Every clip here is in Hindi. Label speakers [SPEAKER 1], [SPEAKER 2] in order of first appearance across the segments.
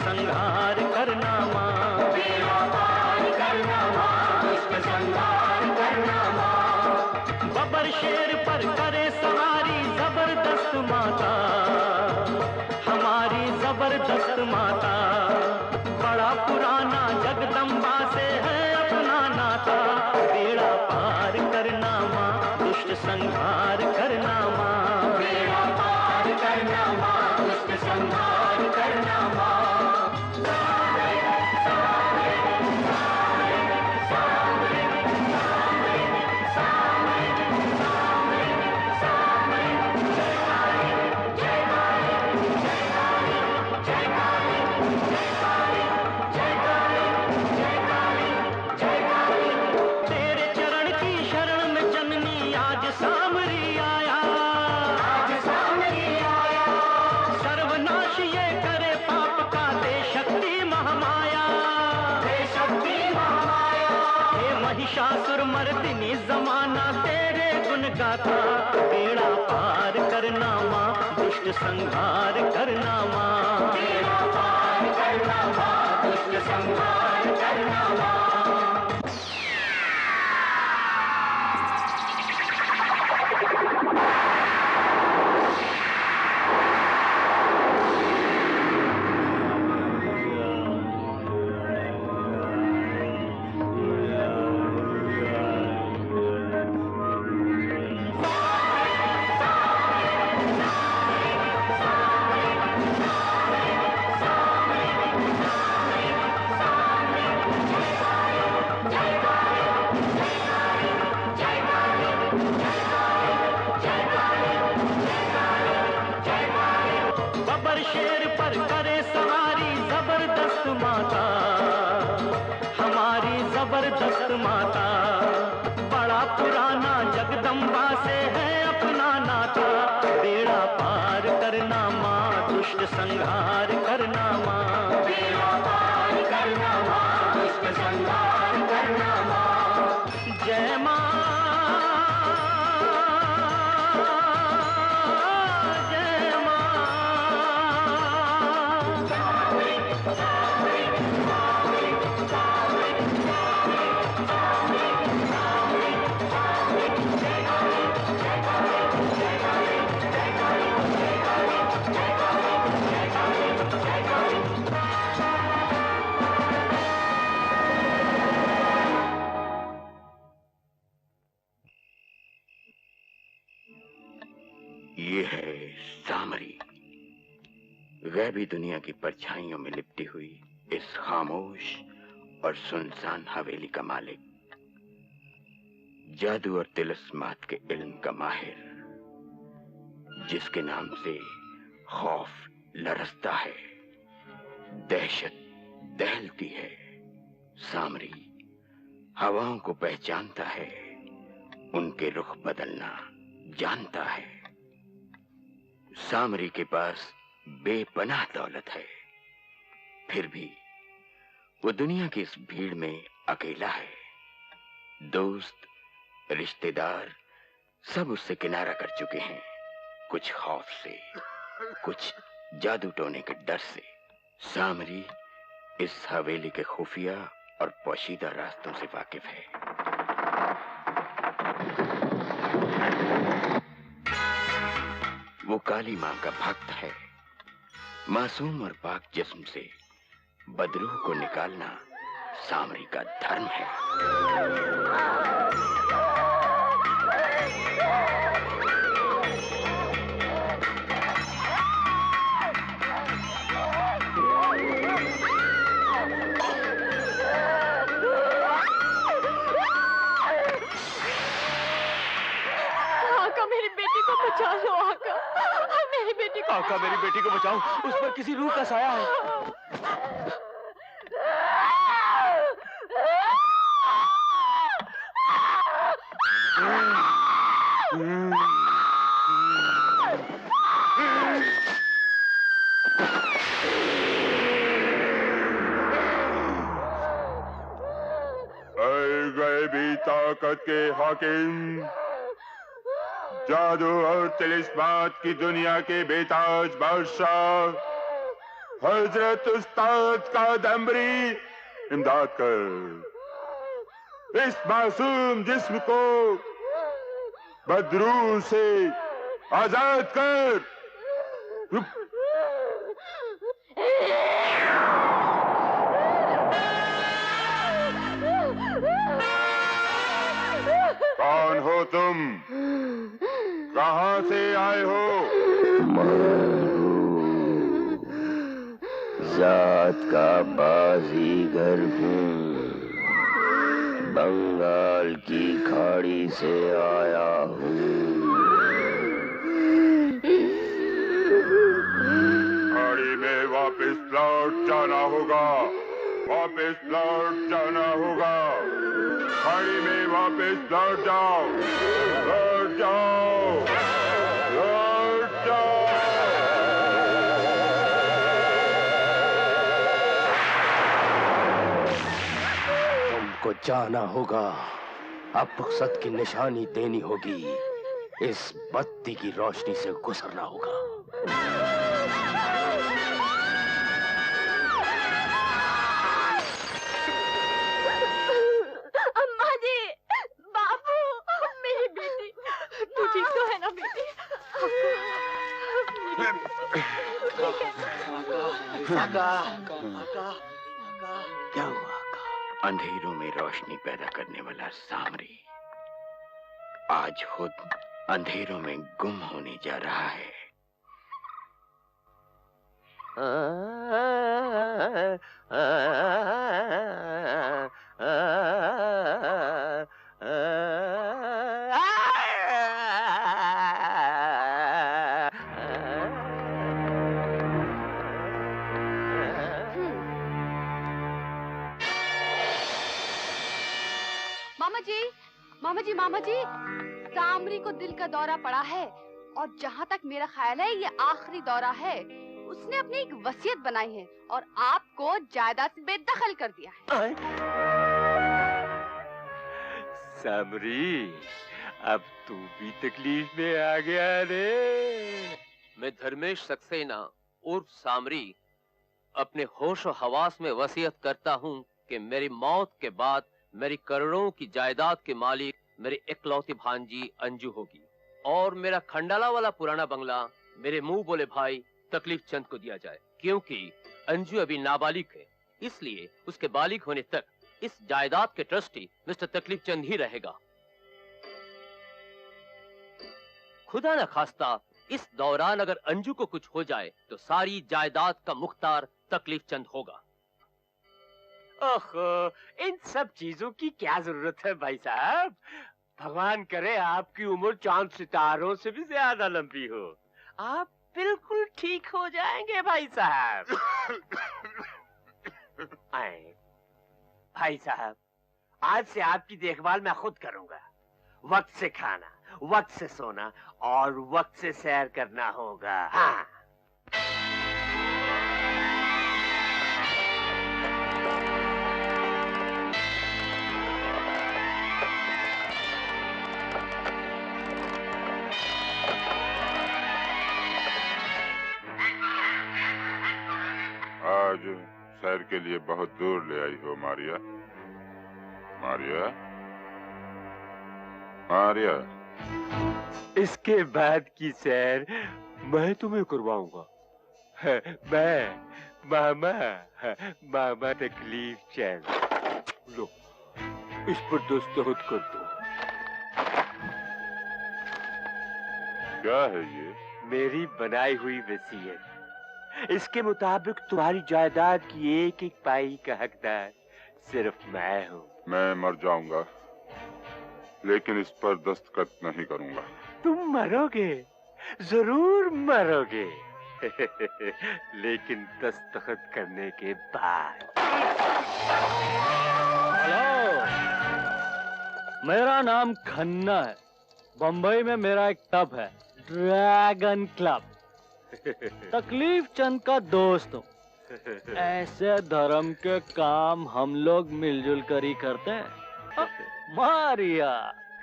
[SPEAKER 1] संहार करना माँ, बेड़ा पार करना माँ, दुष्ट संहार करना माँ। बबर शेर पर करे सवारी जबरदस्त माता, हमारी जबरदस्त माता। बड़ा पुराना जगदम्बा से है अपना नाता, बेड़ा पार करना माँ, दुष्ट संहार करना माँ, बेड़ा पार करना माँ, दुष्ट संहार करना माँ। महिषासुर मर्दिनी जमाना तेरे गुण गाता, बेड़ा पार करना माँ, दुष्ट संहार करना माँ, बेड़ा पार करना माँ, दुष्ट संहार करना माँ। जबरदस्त माता, बड़ा पुराना जगदम्बा से है अपना नाता, बेड़ा पार करना माँ, दुष्ट संहार करना माँ, बेड़ा पार करना माँ, दुष्ट संहार करना माँ। जय माँ, जय माँ।
[SPEAKER 2] ये है सामरी, गैबी दुनिया की परछाइयों में लिपटी हुई इस खामोश और सुनसान हवेली का मालिक, जादू और तिलिस्मात के इल्म का माहिर, जिसके नाम से खौफ लरसता है, दहशत दहलती है। सामरी हवाओं को पहचानता है, उनके रुख बदलना जानता है। सामरी के पास बेपनाह दौलत है, फिर भी वो दुनिया की इस भीड़ में अकेला है। दोस्त, रिश्तेदार सब उससे किनारा कर चुके हैं, कुछ खौफ से, कुछ जादू टोने के डर से। सामरी इस हवेली के खुफिया और पोशीदा रास्तों से वाकिफ है। वो काली मां का भक्त है। मासूम और पाक जिस्म से बदरूह को निकालना सामरी का धर्म है।
[SPEAKER 3] बचा लो आका, मेरी बेटी को।
[SPEAKER 4] आका मेरी बेटी को बचाओ, उस पर किसी रूह का साया है।
[SPEAKER 5] गैबी ताकत के हाकिम, जादू और तिलिस्मात की दुनिया के बेताज बादशाह हजरत उस्ताद का दमरी, इमदाद कर, इस मासूम जिस्म को बदरू से आजाद कर। कौन हो तुम? कहां से आए हो?
[SPEAKER 2] जात का बाजीगर हूँ, बंगाल की खाड़ी से आया हूँ।
[SPEAKER 5] खाड़ी में वापस लौट जाना होगा, वापस लौट जाना होगा। खाड़ी में वापस लौट जाओ, लौट जाओ, लौट जाओ।
[SPEAKER 2] तुमको जाना होगा, अब रुखसत की निशानी देनी होगी, इस बत्ती की रोशनी से गुजरना होगा।
[SPEAKER 3] अम्मा जी, बाबू, मेरी बेटी, तू ठीक तो है ना बेटी?
[SPEAKER 2] क्या हुआ? अंधेरों में रोशनी पैदा करने वाला सामरी आज खुद अंधेरों में गुम होने जा रहा है।
[SPEAKER 3] मामा जी, सामरी को दिल का दौरा पड़ा है और जहाँ तक मेरा ख्याल है ये आखिरी दौरा है। उसने अपनी एक वसीयत बनाई है और आपको जायदाद से बेदखल कर दिया है।
[SPEAKER 4] सामरी, अब तू भी तकलीफ में आ गया रे।
[SPEAKER 6] मैं धर्मेश सक्सेना उर्फ सामरी अपने होश और हवास में वसीयत करता हूँ कि मेरी मौत के बाद मेरी करोड़ों की जायदाद के मालिक मेरी इकलौती भांजी अंजू होगी और मेरा खंडाला वाला पुराना बंगला मेरे मुंह बोले भाई तकलीफ चंद को दिया जाए, क्योंकि अंजू अभी नाबालिग है, इसलिए उसके बालिग होने तक इस जायदाद के ट्रस्टी मिस्टर तकलीफ चंद ही रहेगा। खुदा न खास्ता इस दौरान अगर अंजू को कुछ हो जाए तो सारी जायदाद का मुख्तार तकलीफ चंद होगा।
[SPEAKER 4] ओहो, इन सब चीजों की क्या जरूरत है भाई साहब? भगवान करे आपकी उम्र चांद सितारों से भी ज्यादा लंबी हो। आप बिल्कुल ठीक हो जाएंगे भाई साहब। भाई साहब, आज से आपकी देखभाल मैं खुद करूंगा। वक्त से खाना, वक्त से सोना और वक्त से सैर करना होगा। हाँ।
[SPEAKER 5] आज सैर के लिए बहुत दूर ले आई हो मारिया। मारिया, मारिया।
[SPEAKER 4] इसके बाद की सैर मैं तुम्हें करवाऊंगा। मैं मामा तकलीफ चंद। लो, इस पर दस्तखत कर दो।
[SPEAKER 5] क्या है ये?
[SPEAKER 4] मेरी बनाई हुई वसीयत। इसके मुताबिक तुम्हारी जायदाद की एक एक पाई का हकदार सिर्फ मैं हूँ।
[SPEAKER 5] मैं मर जाऊंगा, लेकिन इस पर दस्तखत नहीं करूंगा।
[SPEAKER 4] तुम मरोगे, जरूर मरोगे। लेकिन दस्तखत करने के बाद।
[SPEAKER 1] हेलो, मेरा नाम खन्ना है। बंबई में मेरा एक क्लब है, ड्रैगन क्लब। तकलीफ चंद का दोस्त हूँ। ऐसे धर्म के काम हम लोग मिलजुल कर ही करते हैं। मारिया,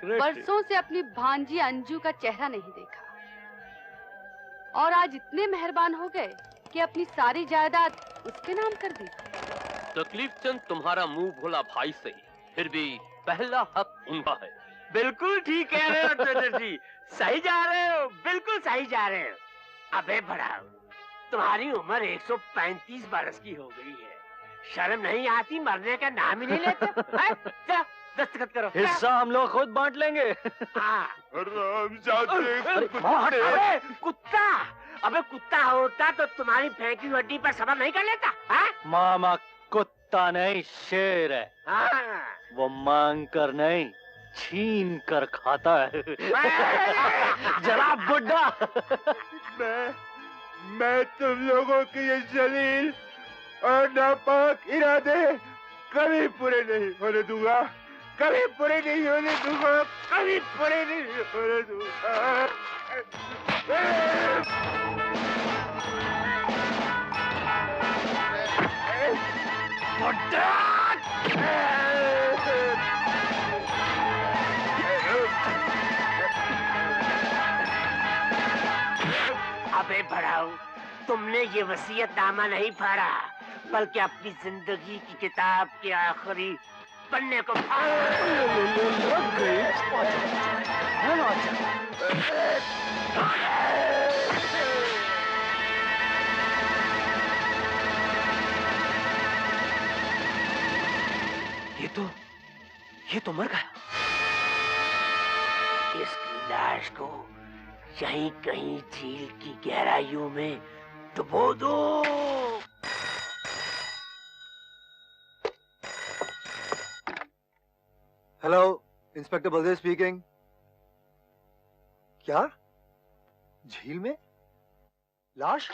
[SPEAKER 3] बरसों से अपनी भांजी अंजू का चेहरा नहीं देखा और आज इतने मेहरबान हो गए कि अपनी सारी जायदाद उसके नाम कर दी।
[SPEAKER 6] तकलीफ चंद तुम्हारा मुंह भोला भाई सही, फिर भी पहला हक उनका है।
[SPEAKER 4] बिल्कुल ठीक कह रहे हो ट्रेजर जी, सही जा रहे हो, बिल्कुल सही जा रहे हो। अबे बढ़ाओ, तुम्हारी उम्र 135 बरस की हो गई है, शर्म नहीं आती, मरने का नाम ही नहीं लेते। चलो दस्तखत करो।
[SPEAKER 1] हिस्सा हम लोग खुद बांट लेंगे।
[SPEAKER 4] हाँ।
[SPEAKER 5] अरे
[SPEAKER 4] कुत्ता, अबे कुत्ता होता तो तुम्हारी फेंकी हड्डी पर सबर नहीं कर लेता। हाँ?
[SPEAKER 1] मामा कुत्ता नहीं, शेर है।
[SPEAKER 4] हाँ।
[SPEAKER 1] वो मांग कर नहीं, छीन कर खाता है। जरा बुड्ढा।
[SPEAKER 5] मैं तुम लोगों के ये जलील और नापाक इरादे कभी पूरे नहीं होने दूंगा, कभी पूरे नहीं होने दूंगा, कभी पूरे नहीं होने दूंगा।
[SPEAKER 4] अबे बढ़ाओ, तुमने ये वसीयतनामा नहीं पढ़ा, बल्कि अपनी जिंदगी की किताब के आखिरी पन्ने को
[SPEAKER 6] ये तो मर गया।
[SPEAKER 4] इसकी लाश को यहीं कहीं झील की गहराइयों में डुबो दो।
[SPEAKER 7] Hello, inspector Baldev speaking. क्या? झील में लाश?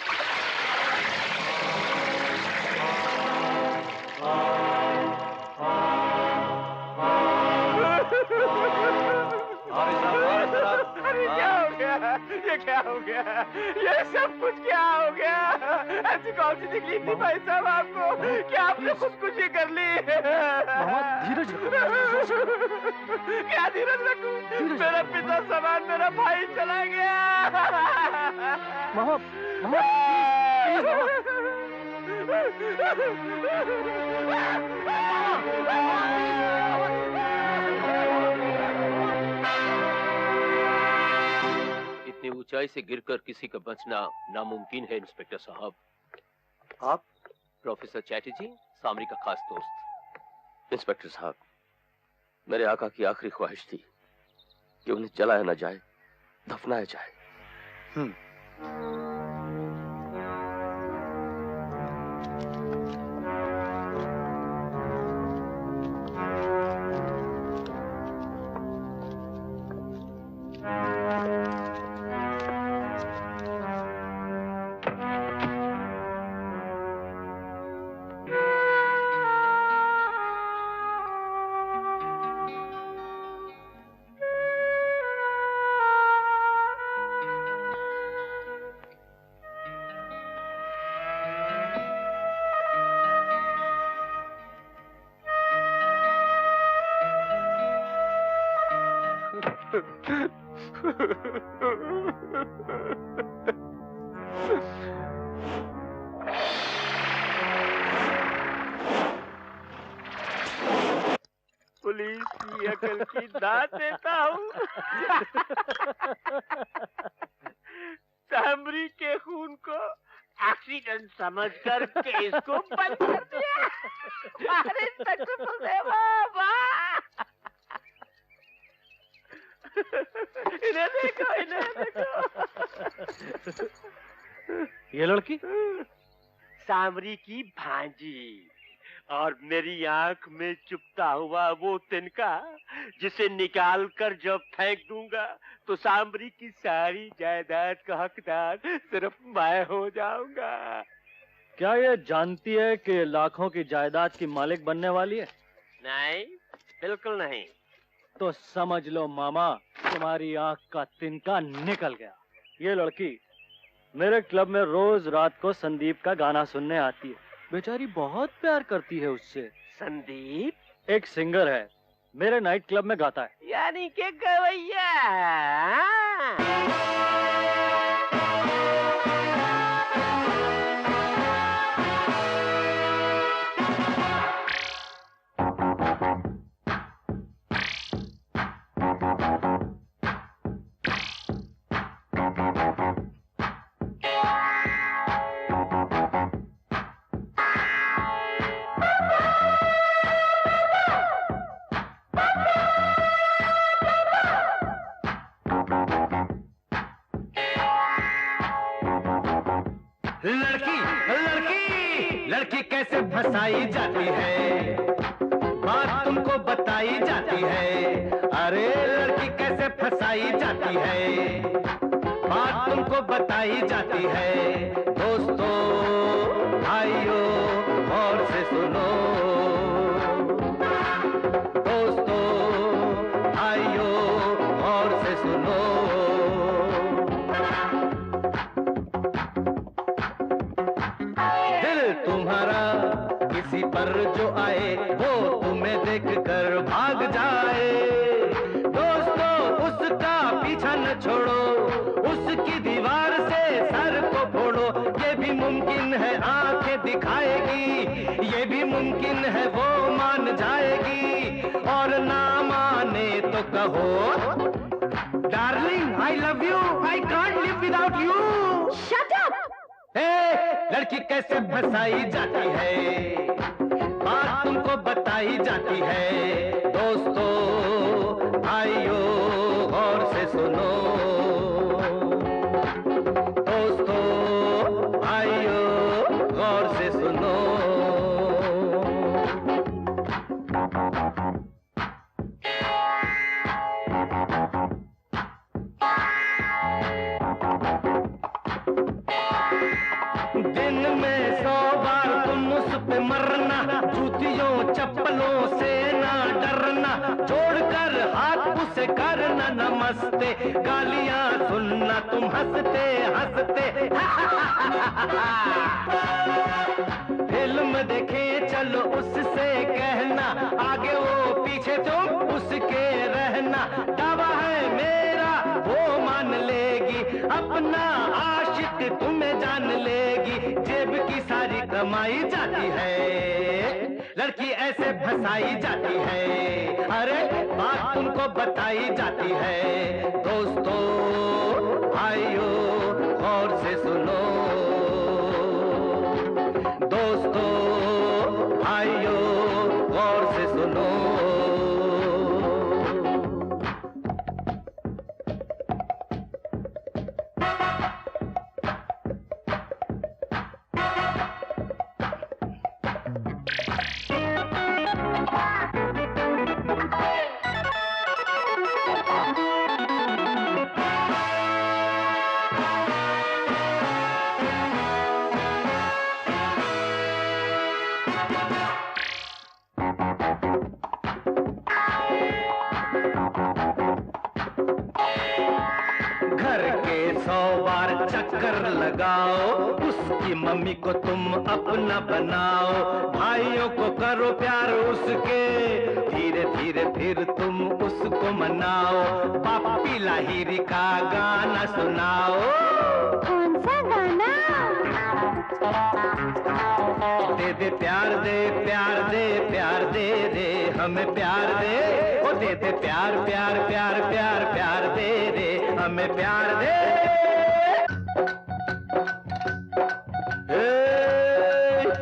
[SPEAKER 4] अरे क्या हो गया? ये क्या हो गया? ये सब कुछ क्या हो गया? ऐसी कौन सी तकलीफ थी भाई साहब आपको? क्या आपने खुदकुशी कर ली?
[SPEAKER 1] धीरज
[SPEAKER 4] क्या धीरज रखूं? मेरा पिता समान मेरा भाई चला गया।
[SPEAKER 1] मामा,
[SPEAKER 6] इतनी ऊंचाई से गिरकर किसी का बचना नामुमकिन है इंस्पेक्टर साहब।
[SPEAKER 7] आप?
[SPEAKER 6] प्रोफेसर चैटर्जी, सामरी का खास दोस्त। इंस्पेक्टर साहब, मेरे आका की आखिरी ख्वाहिश थी कि उन्हें जलाया न जाए, दफनाया जाए।
[SPEAKER 4] पुलिस की अकल की दाद देता हूँ। सामरी के खून को एक्सीडेंट समझकर केस को बंद कर दिया। अरे इंस्पेक्टर इन्हें देखो, इन्हें देखो।
[SPEAKER 1] ये लड़की
[SPEAKER 4] सामरी की भांजी, और मेरी आंख में चुभता हुआ वो तिनका जिसे निकाल कर जब फेंक दूंगा तो सांबरी की सारी जायदाद का हकदार सिर्फ मैं हो जाऊंगा।
[SPEAKER 1] क्या ये जानती है कि लाखों की जायदाद की मालिक बनने वाली है?
[SPEAKER 4] नहीं, बिल्कुल नहीं।
[SPEAKER 1] तो समझ लो मामा, तुम्हारी आंख का तिनका निकल गया। ये लड़की मेरे क्लब में रोज रात को संदीप का गाना सुनने आती है। बेचारी बहुत प्यार करती है उससे।
[SPEAKER 4] संदीप?
[SPEAKER 1] एक सिंगर है, मेरे नाइट क्लब में गाता है।
[SPEAKER 4] यानी के गवैया?
[SPEAKER 1] लड़की कैसे फंसाई जाती है, बात तुमको बताई जाती है। अरे लड़की कैसे फंसाई जाती है, बात तुमको बताई जाती है। दोस्तों भाइयों और से सुनो, दोस्तों भाइयों और से सुनो। तुम्हारा किसी पर जो आए वो तुम्हें देखकर भाग जाए। दोस्तों उसका पीछा न छोड़ो, उसकी दीवार से सर को फोड़ो। ये भी मुमकिन है आंखें दिखाएगी, ये भी मुमकिन है वो मान जाएगी। और ना माने तो कहो darling I love you, I can't live without you.
[SPEAKER 3] Shut up!
[SPEAKER 1] लड़की कैसे फंसाई जाती है, बात तुमको बताई जाती है। दोस्तों भाइयों गौर से सुनो, दोस्तों भाइयों गौर से सुनो। दिन में 100 बार तुम उस पे मरना, जूतियों चप्पलों से ना डरना। जोड़कर हाथ उसे करना नमस्ते, गालियां सुनना तुम हंसते हंसते। फिल्म देखे चलो उससे कहना, आगे वो पीछे तुम उसके रहना। दावा है मेरा वो मान लेगी, अपना आशिक तुम्हें जान लेगी। जेब की सारी कमाई जाती है, लड़की ऐसे फंसाई जाती है। अरे बात तुमको बताई जाती है। दोस्तों भाइयों गौर से सुनो, दोस्तों भाइयों गौर से सुनो। चक्कर लगाओ, उसकी मम्मी को तुम अपना बनाओ। भाइयों को करो प्यार उसके, धीरे धीरे फिर तुम उसको मनाओ। पापी लाहिरी का गाना सुनाओ।
[SPEAKER 3] कौन सा गाना?
[SPEAKER 1] दे दे प्यार दे, प्यार दे, प्यार दे दे, हमें प्यार दे। ओ दे दे प्यार प्यार प्यार प्यार प्यार दे दे, हमें प्यार दे।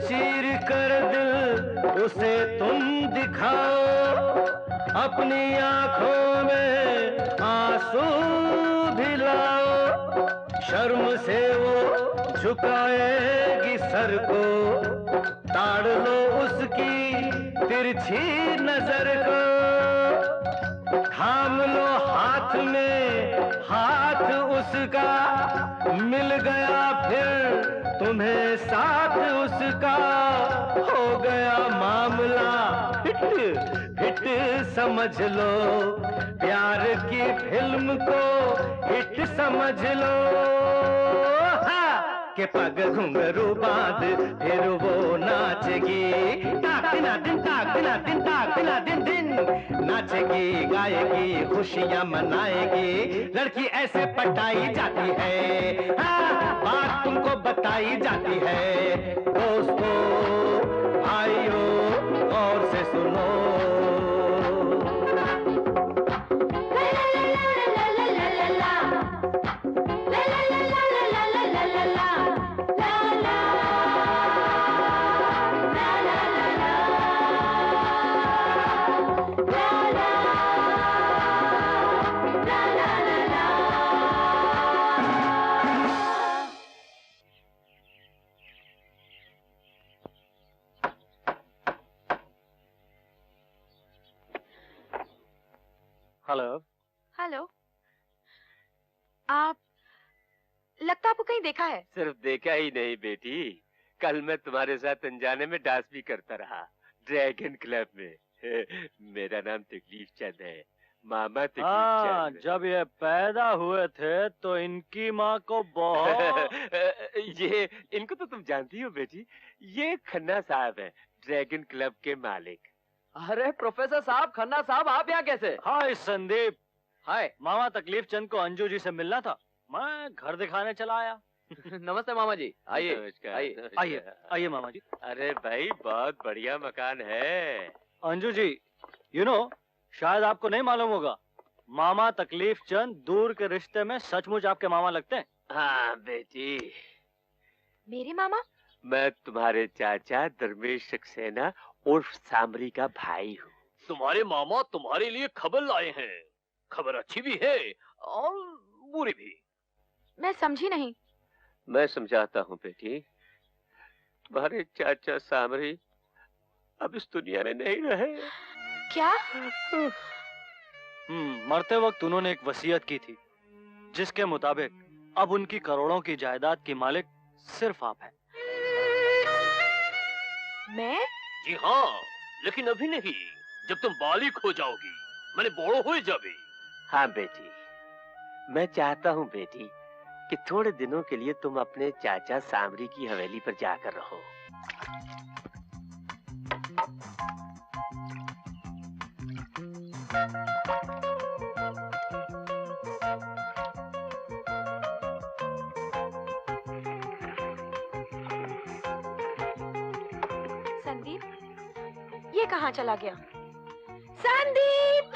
[SPEAKER 1] चीर कर दिल उसे तुम दिखाओ, अपनी आंखों में आंसू भी लाओ। शर्म से वो झुकाएगी सर को, ताड़ लो उसकी तिरछी नजर को, थाम लो हाथ में हाथ उसका, मिल गया फिर तुम्हें साथ उसका, हो गया मामला हिट हिट समझ लो, प्यार की फिल्म को हिट समझ लो। के पग घुंघरू बांध फिर वो नाचेगी, ताक दिना दिन ताक दिना दिन ताक दिना दिन दिन, नाचेगी गाएगी खुशियां मनाएगी, लड़की ऐसे पटाई जाती है, बात तुमको बताई जाती है। दोस्तों भाइयों गौर से सुनो,
[SPEAKER 3] हेलो हेलो, आप लगता आपको कहीं देखा है?
[SPEAKER 4] सिर्फ देखा ही नहीं बेटी, कल मैं तुम्हारे साथ अनजाने में डांस भी करता रहा ड्रैगन क्लब में। मेरा नाम तकलीफ चंद है, मामा तकलीफ चंद।
[SPEAKER 1] जब ये पैदा हुए थे तो इनकी माँ को बहुत
[SPEAKER 4] ये इनको तो तुम जानती हो बेटी, ये खन्ना साहब है, ड्रैगन क्लब के मालिक।
[SPEAKER 6] अरे प्रोफेसर साहब, खन्ना साहब, आप यहाँ कैसे?
[SPEAKER 1] हाय संदीप।
[SPEAKER 6] हाय
[SPEAKER 1] मामा तकलीफ चंद को अंजू जी से मिलना था, मैं घर दिखाने चला आया।
[SPEAKER 6] नमस्ते मामा जी, आइए
[SPEAKER 4] नमस्कार,
[SPEAKER 6] आइए
[SPEAKER 4] नमस्कार।
[SPEAKER 1] आइए आइए मामा जी।
[SPEAKER 4] अरे भाई बहुत बढ़िया मकान है।
[SPEAKER 1] अंजू जी, यू नो शायद आपको नहीं मालूम होगा, मामा तकलीफ चंद दूर के रिश्ते में सचमुच आपके मामा लगते हैं।
[SPEAKER 4] हाँ बेटी,
[SPEAKER 3] मेरे मामा?
[SPEAKER 4] मैं तुम्हारे चाचा धर्मेश सक्सेना उर्फ सामरी का भाई हूँ।
[SPEAKER 6] तुम्हारे मामा तुम्हारे लिए खबर लाए हैं, खबर अच्छी भी है और बुरी भी।
[SPEAKER 3] मैं समझी नहीं।
[SPEAKER 4] मैं समझाता हूँ बेटी, तुम्हारे चाचा सामरी अब इस दुनिया में नहीं रहे।
[SPEAKER 3] क्या?
[SPEAKER 1] मरते वक्त उन्होंने एक वसीयत की थी, जिसके मुताबिक अब उनकी करोड़ों की जायदाद की मालिक सिर्फ आप हैं।
[SPEAKER 3] मैं?
[SPEAKER 6] जी हाँ, लेकिन अभी नहीं, जब तुम बालिग हो जाओगी, मैंने बड़ो हो जाबी।
[SPEAKER 4] हाँ बेटी, मैं चाहता हूँ बेटी कि थोड़े दिनों के लिए तुम अपने चाचा सामरी की हवेली पर जाकर रहो।
[SPEAKER 3] संदीप, ये कहाँ चला गया? संदीप!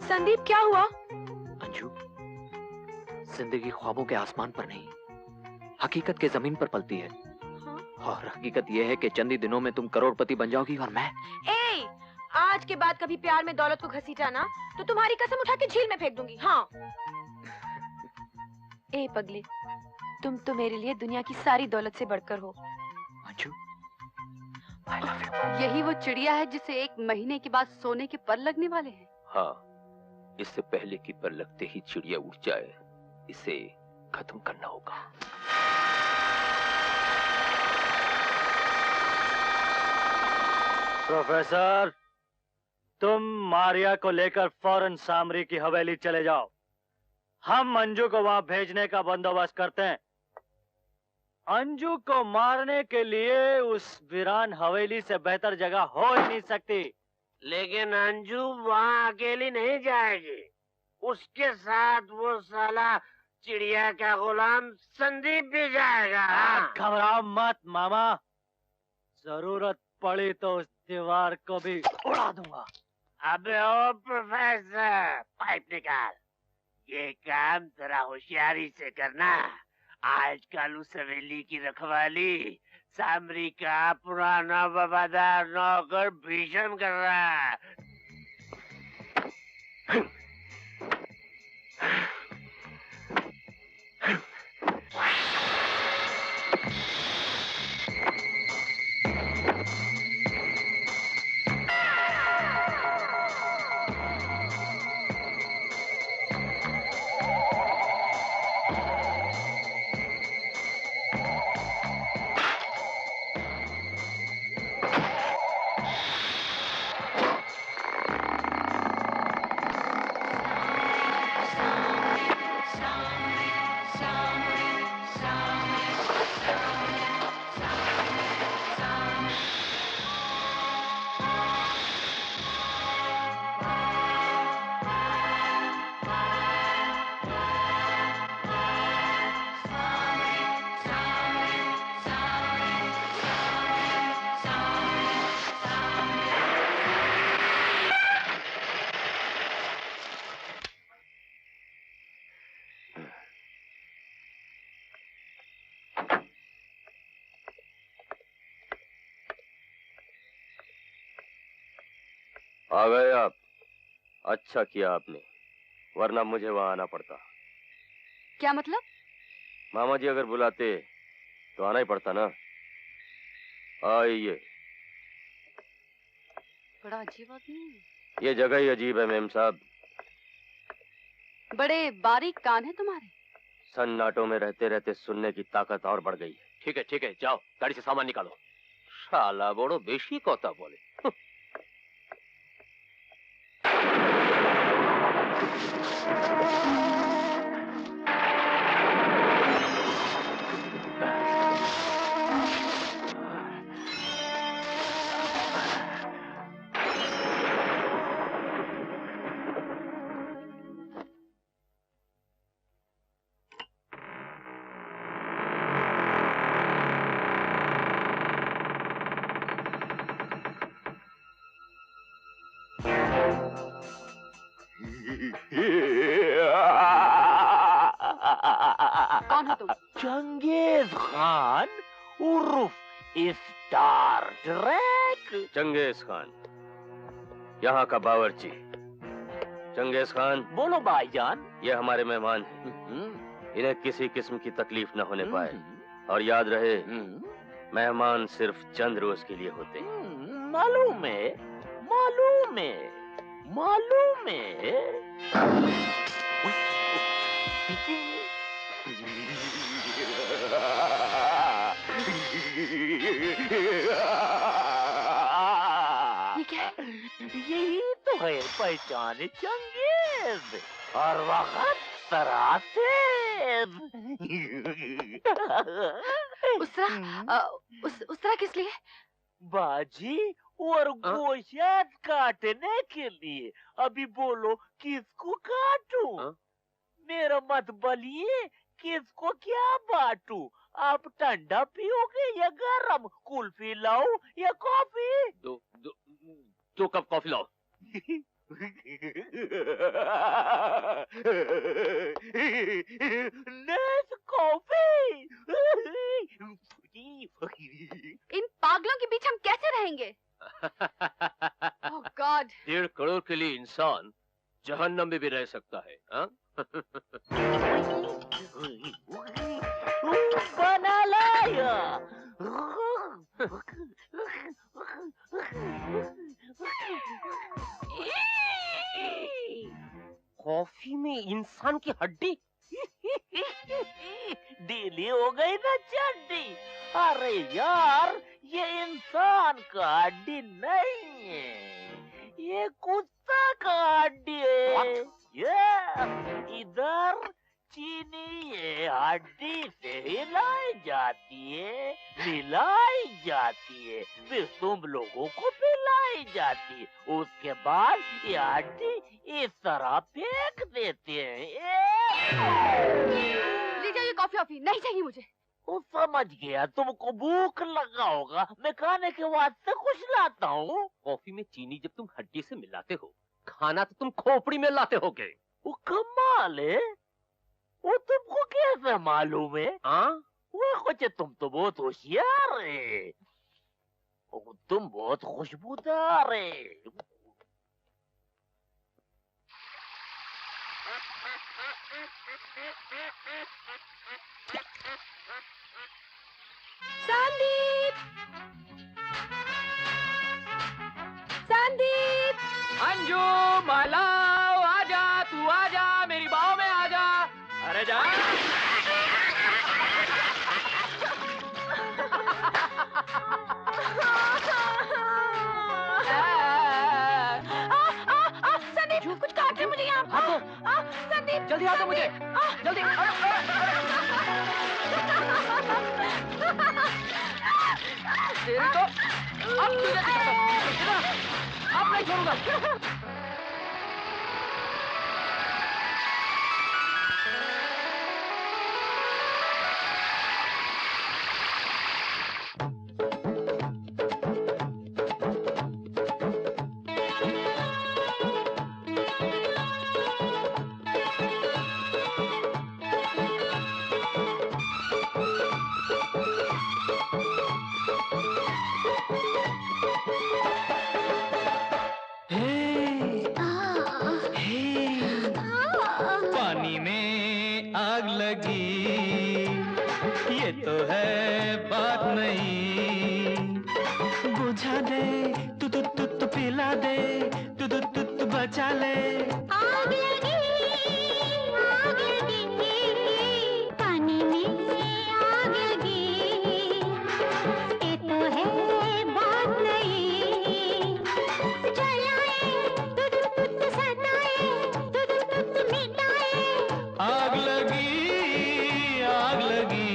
[SPEAKER 3] संदीप, क्या हुआ?
[SPEAKER 8] अंजू, जिंदगी ख्वाबों के आसमान पर नहीं, हकीकत के जमीन पर पलती है।
[SPEAKER 3] हाँ?
[SPEAKER 8] और हकीकत यह है कि चंद ही दिनों में तुम करोड़पति बन जाओगी और मैं।
[SPEAKER 3] आज के बाद कभी प्यार में दौलत को घसीटा ना तो तुम्हारी कसम उठा के झील में फेंक दूंगी। हाँ। ए पगले, तुम तो मेरे लिए दुनिया की सारी दौलत से बढ़कर हो।
[SPEAKER 8] Anju, I love you।
[SPEAKER 3] यही वो चिड़िया है जिसे 1 महीने के बाद सोने के पर लगने वाले हैं।
[SPEAKER 6] हाँ, इससे पहले कि पर लगते ही चिड़िया उड़ जाए, इसे खत्म करना होगा।
[SPEAKER 1] प्रोफेसर, तुम मारिया को लेकर फौरन सामरी की हवेली चले जाओ। हम अंजू को वहां भेजने का बंदोबस्त करते हैं। अंजू को मारने के लिए उस वीरान हवेली से बेहतर जगह हो ही नहीं सकती।
[SPEAKER 4] लेकिन अंजू वहाँ अकेली नहीं जाएगी, उसके साथ वो साला चिड़िया का गुलाम संदीप भी जाएगा।
[SPEAKER 1] घबराओ मत मामा, जरूरत पड़ी तो उस दीवार को भी उड़ा दूंगा।
[SPEAKER 4] अबे ओ प्रोफेसर, पाइप निकाल। ये काम जरा होशियारी से करना। आजकल उस हवेली की रखवाली सामरी का पुराना वफादार नौकर भीषण कर रहा है।
[SPEAKER 6] आ गए आप। अच्छा किया आपने, वरना मुझे वहां आना पड़ता।
[SPEAKER 3] क्या मतलब?
[SPEAKER 6] मामा जी अगर बुलाते तो आना ही पड़ता ना। आइए।
[SPEAKER 3] बड़ा अजीब आदमी है।
[SPEAKER 6] ये जगह ही अजीब है मेम साहब।
[SPEAKER 3] बड़े बारीक कान है तुम्हारे।
[SPEAKER 6] सन्नाटों में रहते रहते सुनने की ताकत और बढ़ गई है। ठीक है, जाओ गाड़ी से सामान निकालो। शाला बड़ो बेशी कोता बोले।
[SPEAKER 3] कौन हो तुम?
[SPEAKER 4] चंगेज खान उर्फ स्टार ट्रेक।
[SPEAKER 6] चंगेज खान, यहाँ का बावर्ची। Genghis Khan.
[SPEAKER 4] बोलो भाईजान।
[SPEAKER 6] ये हमारे मेहमान हैं। इन्हें किसी किस्म की तकलीफ न होने पाए। और याद रहे, मेहमान सिर्फ चंद रोज के लिए होते हैं।
[SPEAKER 4] मालूम है, मालूम है, मालूम है।
[SPEAKER 3] ये क्या है?
[SPEAKER 4] यही तो है पहचाने चंगेज, और वक्त सराते।
[SPEAKER 3] उसरा किस लिए?
[SPEAKER 4] बाजी और गोश्त काटने के लिए। अभी बोलो किसको काटूं? मेरा मत बलिए, किसको क्या बांटूं? आप ठंडा पियोगे या गरम? कुल्फी लाओ या कॉफी?
[SPEAKER 6] दो कप कॉफी लाओ।
[SPEAKER 4] नेस कॉफी।
[SPEAKER 3] इन पागलों के बीच हम कैसे रहेंगे? ओह गॉड।
[SPEAKER 6] 1.5 करोड़ के लिए इंसान जहन्नम में भी रह सकता है। हाँ?
[SPEAKER 4] बना लाया। कॉफी में इंसान की हड्डी। ढीली हो गई ना चड्डी। अरे यार, ये इंसान का हड्डी नहीं है, ये कुत्ता का हड्डी है। ये इधर चीनी ये हड्डी से हिलाई जाती है, मिलाई जाती है, फिर तुम लोगों को पिलाई जाती है। उसके बाद ये हड्डी इस तरह फेंक देते हैं।
[SPEAKER 3] ले जाइए कॉफी ऑफी, नहीं चाहिए मुझे।
[SPEAKER 4] वो समझ गया, तुमको भूख लगा होगा, मैं खाने के वास्ते कुछ लाता हूँ।
[SPEAKER 6] कॉफी में चीनी जब तुम हड्डी से मिलाते हो, खाना तो तुम खोपड़ी में लाते होगे।
[SPEAKER 9] वो कमाल है। वो तुमको कैसे मालूम है? हाँ, वो कुछ तुम तो बहुत होशियार है। तुम बहुत खुशबूदार है।
[SPEAKER 3] संदीप, संदीप,
[SPEAKER 8] अंजू, माला, आजा, तू आजा, मेरी बाहों में आजा। अरे जा।
[SPEAKER 3] संदीप, कुछ काट रहे मुझे यहाँ। संदीप,
[SPEAKER 8] जल्दी आ तो मुझे, जल्दी। तेरी तो अब तुझे दिखाता हूँ। अब नहीं छोड़ूंगा।
[SPEAKER 1] पानी में आग लगी, ये तो है बात नहीं। बुझा दे तू तू तू तू, पिला दे तू तू तू तू, बचा ले।
[SPEAKER 10] आग लगी, पानी में आग लगी, ये तो है बात नहीं। जलाए तू तू तू तू, सताए तू तू तू तू, मिटाए।
[SPEAKER 1] आग लगी, आग लगी।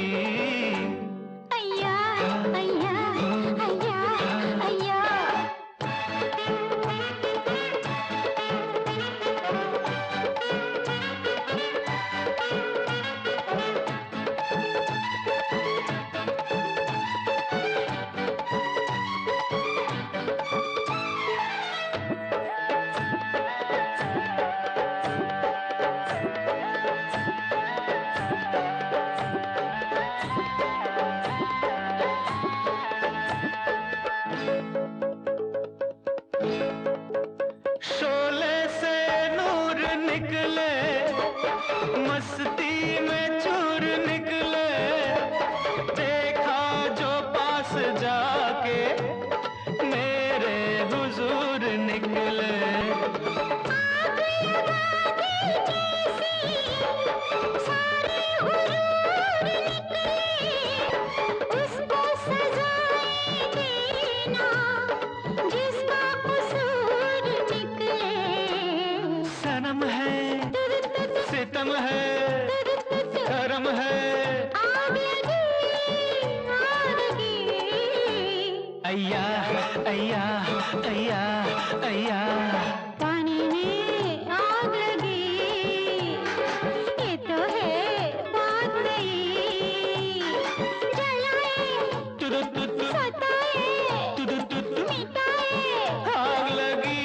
[SPEAKER 10] अय्या अय्या अय्या अय्या।
[SPEAKER 1] शोले से नूर निकले, मस्ती में चूर निकले। देखा जो पास जाके मेरे हुजूर निकले।
[SPEAKER 10] सारे हुजूर निकले, उसको सजाए देना जिसका कसूर निकले।
[SPEAKER 1] सनम है, सितम है, करम है।
[SPEAKER 10] आग लगी,
[SPEAKER 1] अय्या अय्या अय्या अय्या।
[SPEAKER 10] पानी में आग लगी, ये तो है बात नहीं। जलाए
[SPEAKER 1] तू तू तू तू,
[SPEAKER 10] सताए
[SPEAKER 1] तू तू तू तू,
[SPEAKER 10] मिटाए।
[SPEAKER 1] आग लगी,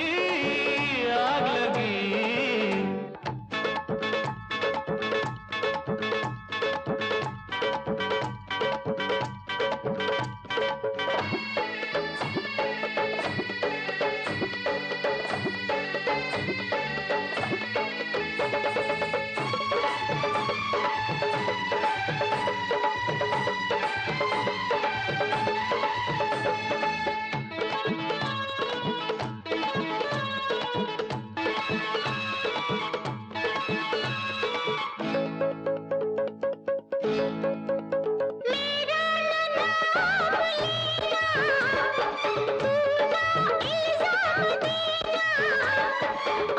[SPEAKER 1] आग लगी।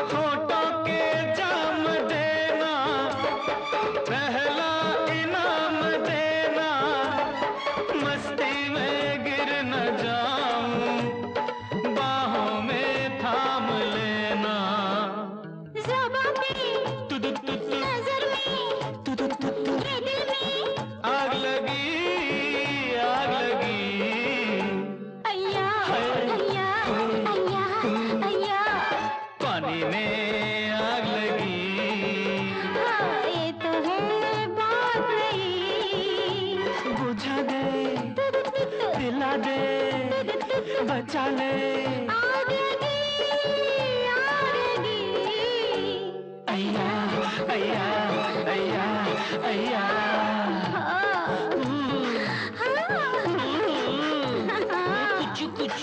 [SPEAKER 1] होठों के जाम देना, पहला इनाम देना। मस्ती में गिर न जाऊं, बाहों में थाम लेना।
[SPEAKER 10] ज़ुबां पे,
[SPEAKER 1] तू तू तू तू,
[SPEAKER 10] नज़र में,
[SPEAKER 1] तू तू तू तू,
[SPEAKER 10] ये दिल में।
[SPEAKER 1] आग लगी, आग लगी।
[SPEAKER 10] अय्या अय्या अय्या अय्या।
[SPEAKER 1] पानी में आग लगी, जाने अय्या अय्या अय्या अय्या कुछ कुछ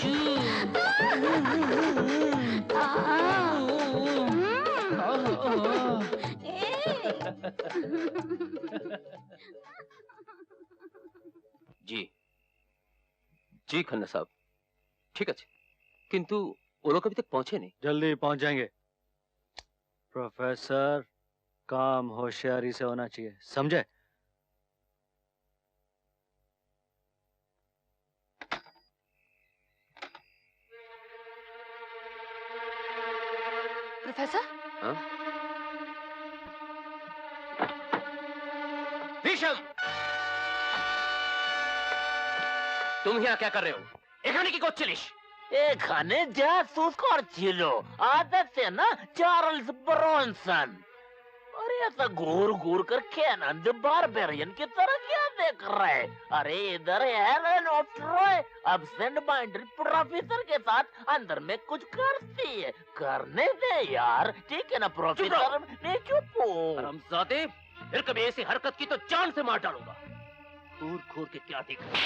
[SPEAKER 6] जी जी खन्ना साहब ठीक है किंतु वो लोग अभी तक पहुंचे नहीं।
[SPEAKER 8] जल्दी पहुंच जाएंगे। प्रोफेसर, काम होशियारी से होना चाहिए, समझे?
[SPEAKER 3] प्रोफेसर?
[SPEAKER 6] हाँ? ऋषभ, तुम यहाँ क्या कर रहे हो? এখানে কি করছিস?
[SPEAKER 9] এখানে जासूस করছিল आदत से ना चार्ल्स ब्रॉनसन। और ऐसा घूर घूर कर कैनन द बारबेरियन की तरह क्या देख रहा है? अरे इधर Helen of Troy absent minded professor के साथ अंदर में कुछ करती है। करने दे यार, ठीक है ना प्रोफेसर? नहीं चुप हो।
[SPEAKER 6] हरामजादे, फिर कभी ऐसी हरकत की तो जान से मार डालूंगा। घूर घूर के क्या देख रहे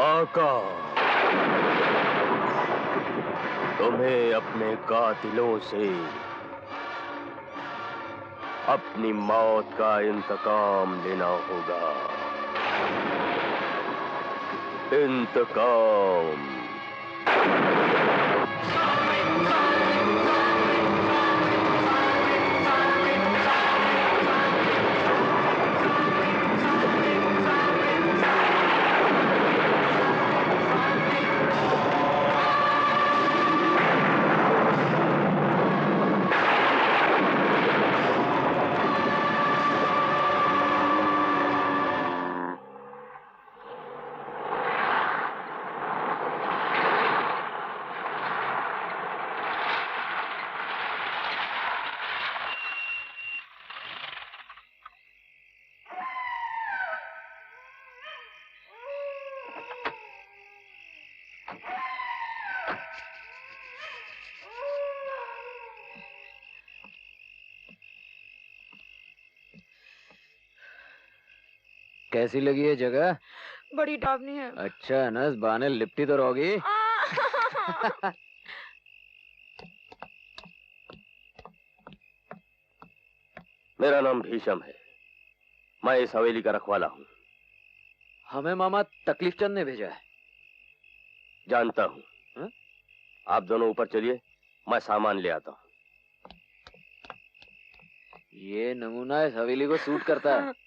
[SPEAKER 2] आका, तुम्हें अपने कातिलों से अपनी मौत का इंतकाम लेना होगा। इंतकाम।
[SPEAKER 8] कैसी लगी है जगह?
[SPEAKER 11] बड़ी डरावनी है।
[SPEAKER 8] अच्छा नस बहाने लिपटी तो रहोगी।
[SPEAKER 2] मेरा नाम भीषम है, मैं इस हवेली का रखवाला हूँ।
[SPEAKER 8] हमें मामा तकलीफ चंद ने भेजा है।
[SPEAKER 2] जानता हूँ। आप दोनों ऊपर चलिए, मैं सामान ले आता हूँ।
[SPEAKER 8] ये नमूना इस हवेली को सूट करता है।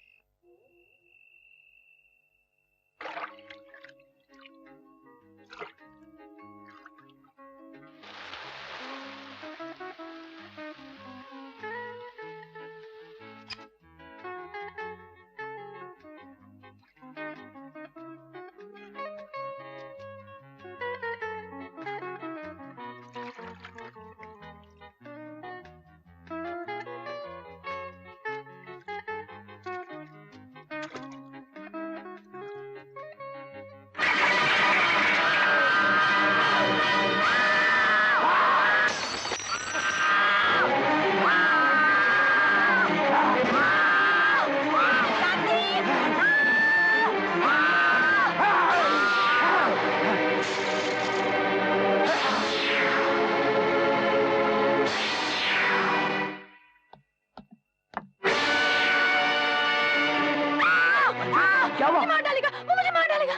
[SPEAKER 8] क्या हुआ?
[SPEAKER 11] मार डालेगा, वो मुझे मार डालेगा।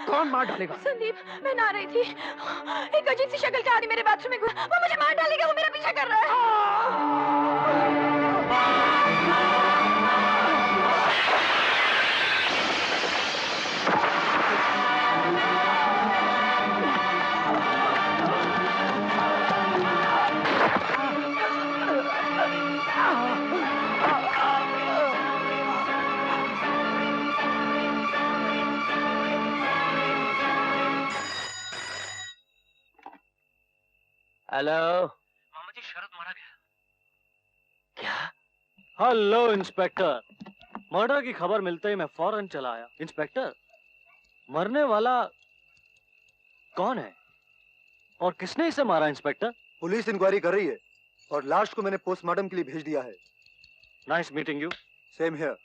[SPEAKER 8] कौन मार डालेगा?
[SPEAKER 11] संदीप, मैं नहा रही थी, एक अजीब सी शक्ल का आदमी मेरे बाथरूम में घुसा, वो मुझे मार डालेगा, वो मेरा पीछा कर रहा है।
[SPEAKER 4] हेलो।
[SPEAKER 8] मामा जी, शरद मारा गया।
[SPEAKER 4] क्या?
[SPEAKER 12] हेलो इंस्पेक्टर, मर्डर की खबर मिलते ही मैं फौरन चला आया। इंस्पेक्टर, मरने वाला कौन है और किसने इसे मारा? इंस्पेक्टर,
[SPEAKER 7] पुलिस इंक्वायरी कर रही है और लाश को मैंने पोस्टमार्टम के लिए भेज दिया है।
[SPEAKER 12] Nice meeting you.
[SPEAKER 7] Same here.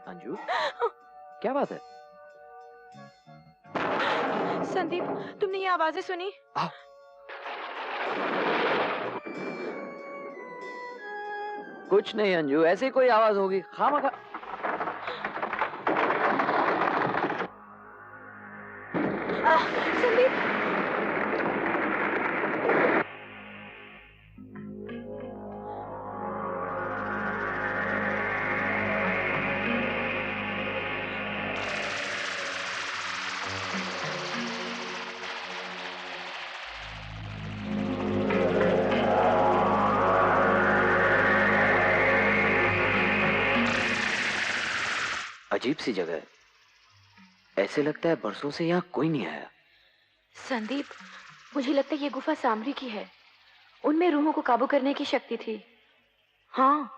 [SPEAKER 8] Anju, क्या बात है?
[SPEAKER 11] संदीप, तुमने ये आवाजें सुनी?
[SPEAKER 8] कुछ नहीं अंजू, ऐसी कोई आवाज होगी खामखा।
[SPEAKER 11] संदीप,
[SPEAKER 8] अजीब सी जगह है, ऐसे लगता है बरसों से यहाँ कोई नहीं आया।
[SPEAKER 11] संदीप, मुझे लगता है ये गुफा सामरी की है। उनमें रूहों को काबू करने की शक्ति थी। हाँ।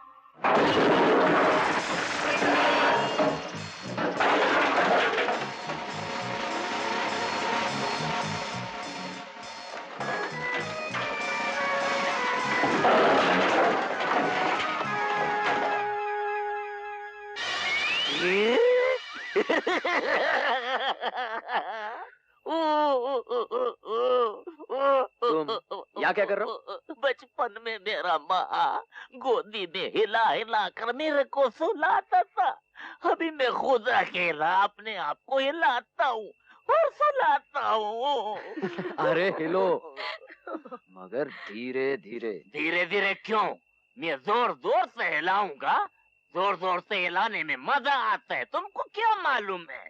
[SPEAKER 8] तुम यहाँ क्या कर रहे हो?
[SPEAKER 9] बचपन में मेरा माँ गोदी में हिला हिला कर मेरे को सुलाता था। अभी मैं खुद अकेला अपने आप को हिलाता हूँ और सुलाता हूँ।
[SPEAKER 8] अरे हिलो, मगर धीरे धीरे।
[SPEAKER 9] धीरे धीरे क्यों? मैं जोर जोर से हिलाऊंगा। जोर जोर से हिलाने में मजा आता है, तुमको क्या मालूम है?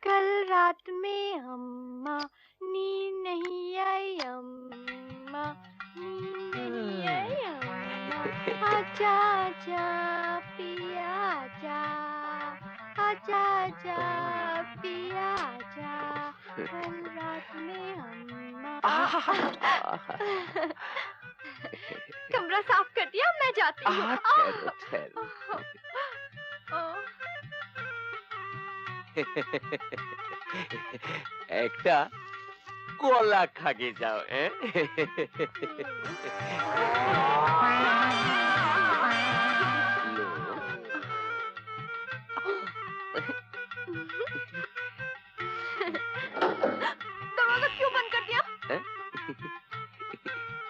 [SPEAKER 10] कल रात में अम्मा नींद नहीं आई, अम्मा नींद नहीं आई, अम्मा आजा आजा पिया आजा, आजा आजा पिया आजा, कल रात में अम्मा। कमरा साफ कर दिया, मैं जाती हूँ।
[SPEAKER 8] ठहरो ठहरो।
[SPEAKER 4] एकटा कोला खा के जाओ।
[SPEAKER 10] दरवाजा क्यों बंद कर दिया?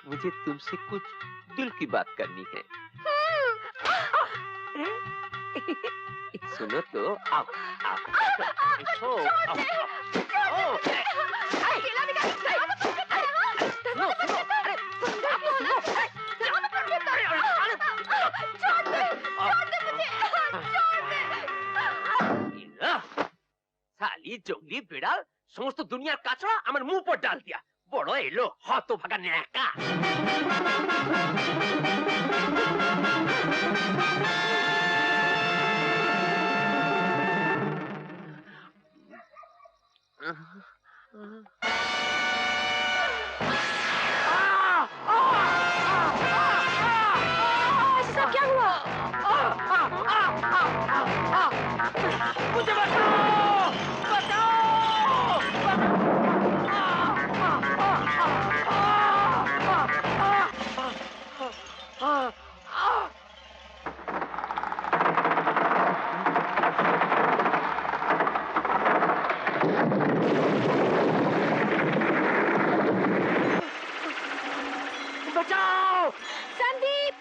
[SPEAKER 4] मुझे तुमसे कुछ दिल की बात करनी है। सुनो तो, आओ आओ।
[SPEAKER 10] अकेला निकाल
[SPEAKER 4] साली जोगली बिड़ाल समस्त दुनिया काचड़ा আমার मुंह पर डाल दिया बड़ो एलो हाथो भागा नेका
[SPEAKER 11] सब क्या हुआ?
[SPEAKER 4] मुझे बचाओ बचाओ
[SPEAKER 11] संदीप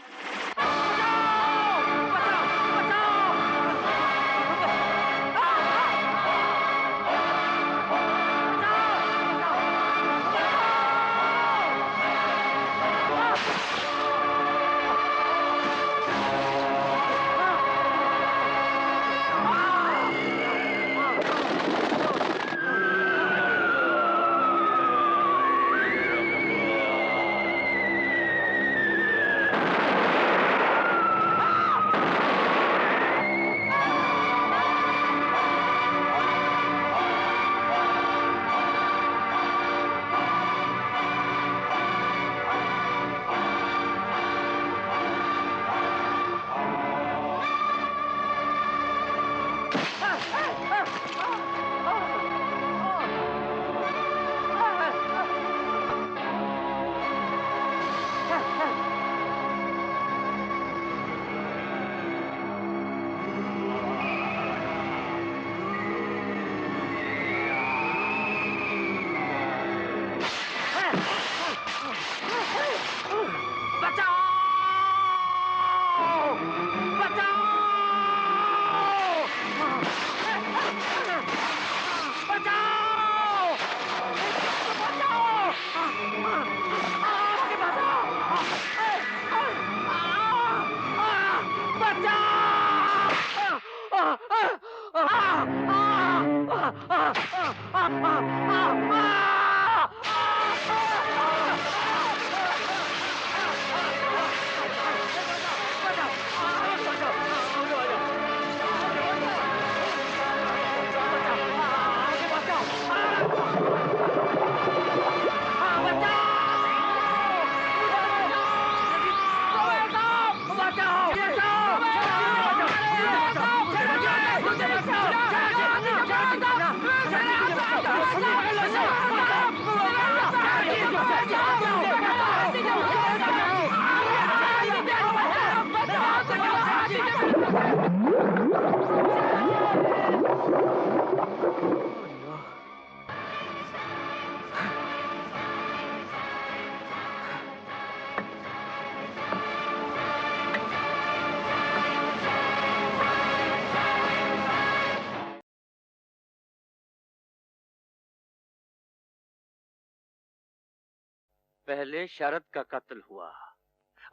[SPEAKER 11] पहले शरद का कत्ल हुआ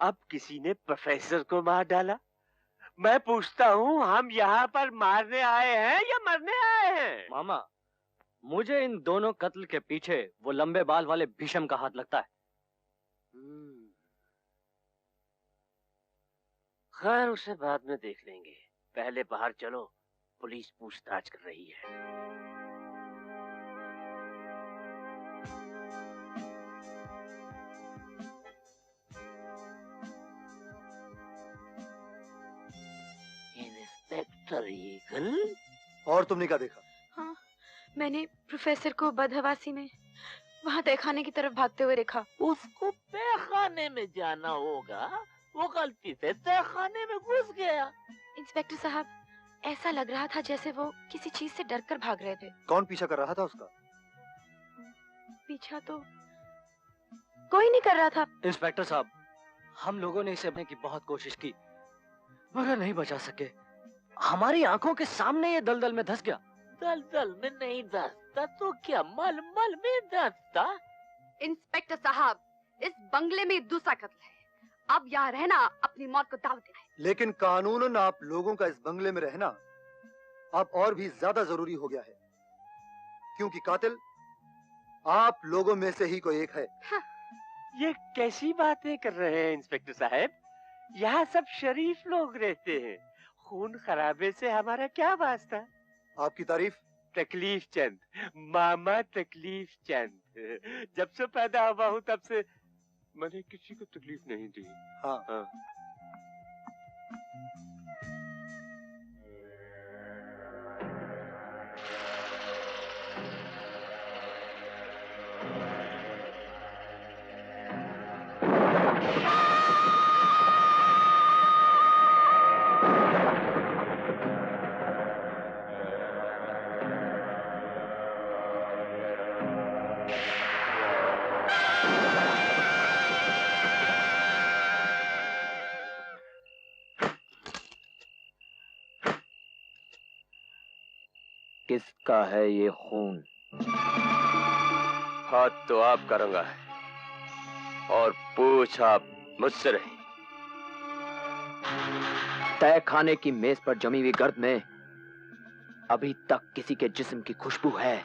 [SPEAKER 11] अब किसी ने प्रोफेसर को मार डाला मैं पूछता हूँ हम यहाँ पर मारने आए हैं या मरने आए हैं
[SPEAKER 12] मामा मुझे इन दोनों कत्ल के पीछे वो लंबे बाल वाले भीषम का हाथ लगता है
[SPEAKER 4] खैर उसे बाद में देख लेंगे पहले बाहर चलो पुलिस पूछताछ कर रही है इंस्पेक्टर ईगल
[SPEAKER 7] और तुमने क्या देखा?
[SPEAKER 11] हाँ, मैंने प्रोफेसर को बदहवासी में वहाँ तहखाने की तरफ भागते हुए देखा।
[SPEAKER 9] उसको तहखाने में जाना होगा, वो गलती से तहखाने में घुस गया।
[SPEAKER 11] इंस्पेक्टर साहब, ऐसा लग रहा था जैसे वो किसी चीज से डरकर भाग रहे थे।
[SPEAKER 7] कौन पीछा कर रहा था उसका?
[SPEAKER 11] पीछा तो कोई नहीं कर रहा था।
[SPEAKER 12] इंस्पेक्टर साहब, हम लोगों ने इसे बचाने की बहुत कोशिश की मगर नहीं बचा सके। हमारी आंखों के सामने ये दलदल में धंस गया।
[SPEAKER 9] दलदल में नहीं धंसता तो क्या मलमल में धंसता?
[SPEAKER 3] इंस्पेक्टर साहब, इस बंगले में दूसरा कत्ल है। अब यहाँ रहना अपनी मौत को दाव देना है।
[SPEAKER 7] लेकिन कानूनन आप लोगों का इस बंगले में रहना अब और भी ज्यादा जरूरी हो गया है, क्योंकि कातिल आप लोगों में से ही कोई एक है।
[SPEAKER 3] हाँ।
[SPEAKER 11] ये कैसी बातें कर रहे हैं इंस्पेक्टर साहब? यहाँ सब शरीफ लोग रहते हैं। खून खराबे से हमारा क्या वास्ता?
[SPEAKER 7] आपकी तारीफ?
[SPEAKER 11] तकलीफ चंद, मामा तकलीफ चंद। जब से पैदा हुआ हूँ तब से मैंने किसी को तकलीफ नहीं दी।
[SPEAKER 7] हाँ,
[SPEAKER 11] हाँ।
[SPEAKER 6] किसका है ये खून?
[SPEAKER 4] हाथ तो आपका रंगा है और पूछ आप मुझसे रही।
[SPEAKER 8] तय खाने की मेज पर जमी हुई गर्द में अभी तक किसी के जिस्म की खुशबू है।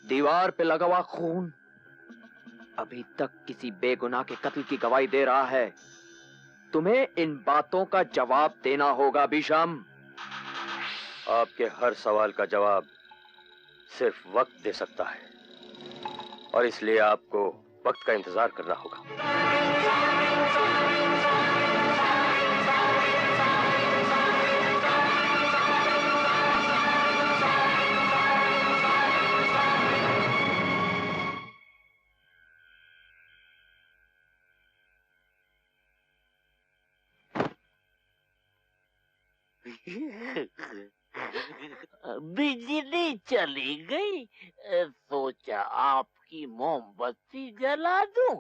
[SPEAKER 8] दीवार पे लगा हुआ खून अभी तक किसी बेगुनाह के कत्ल की गवाही दे रहा है। तुम्हें इन बातों का जवाब देना होगा भीषम।
[SPEAKER 4] आपके हर सवाल का जवाब सिर्फ वक्त दे सकता है और इसलिए आपको वक्त का इंतजार करना होगा।
[SPEAKER 9] बिजली चली गई, सोचा आपकी मोमबत्ती जला दूं।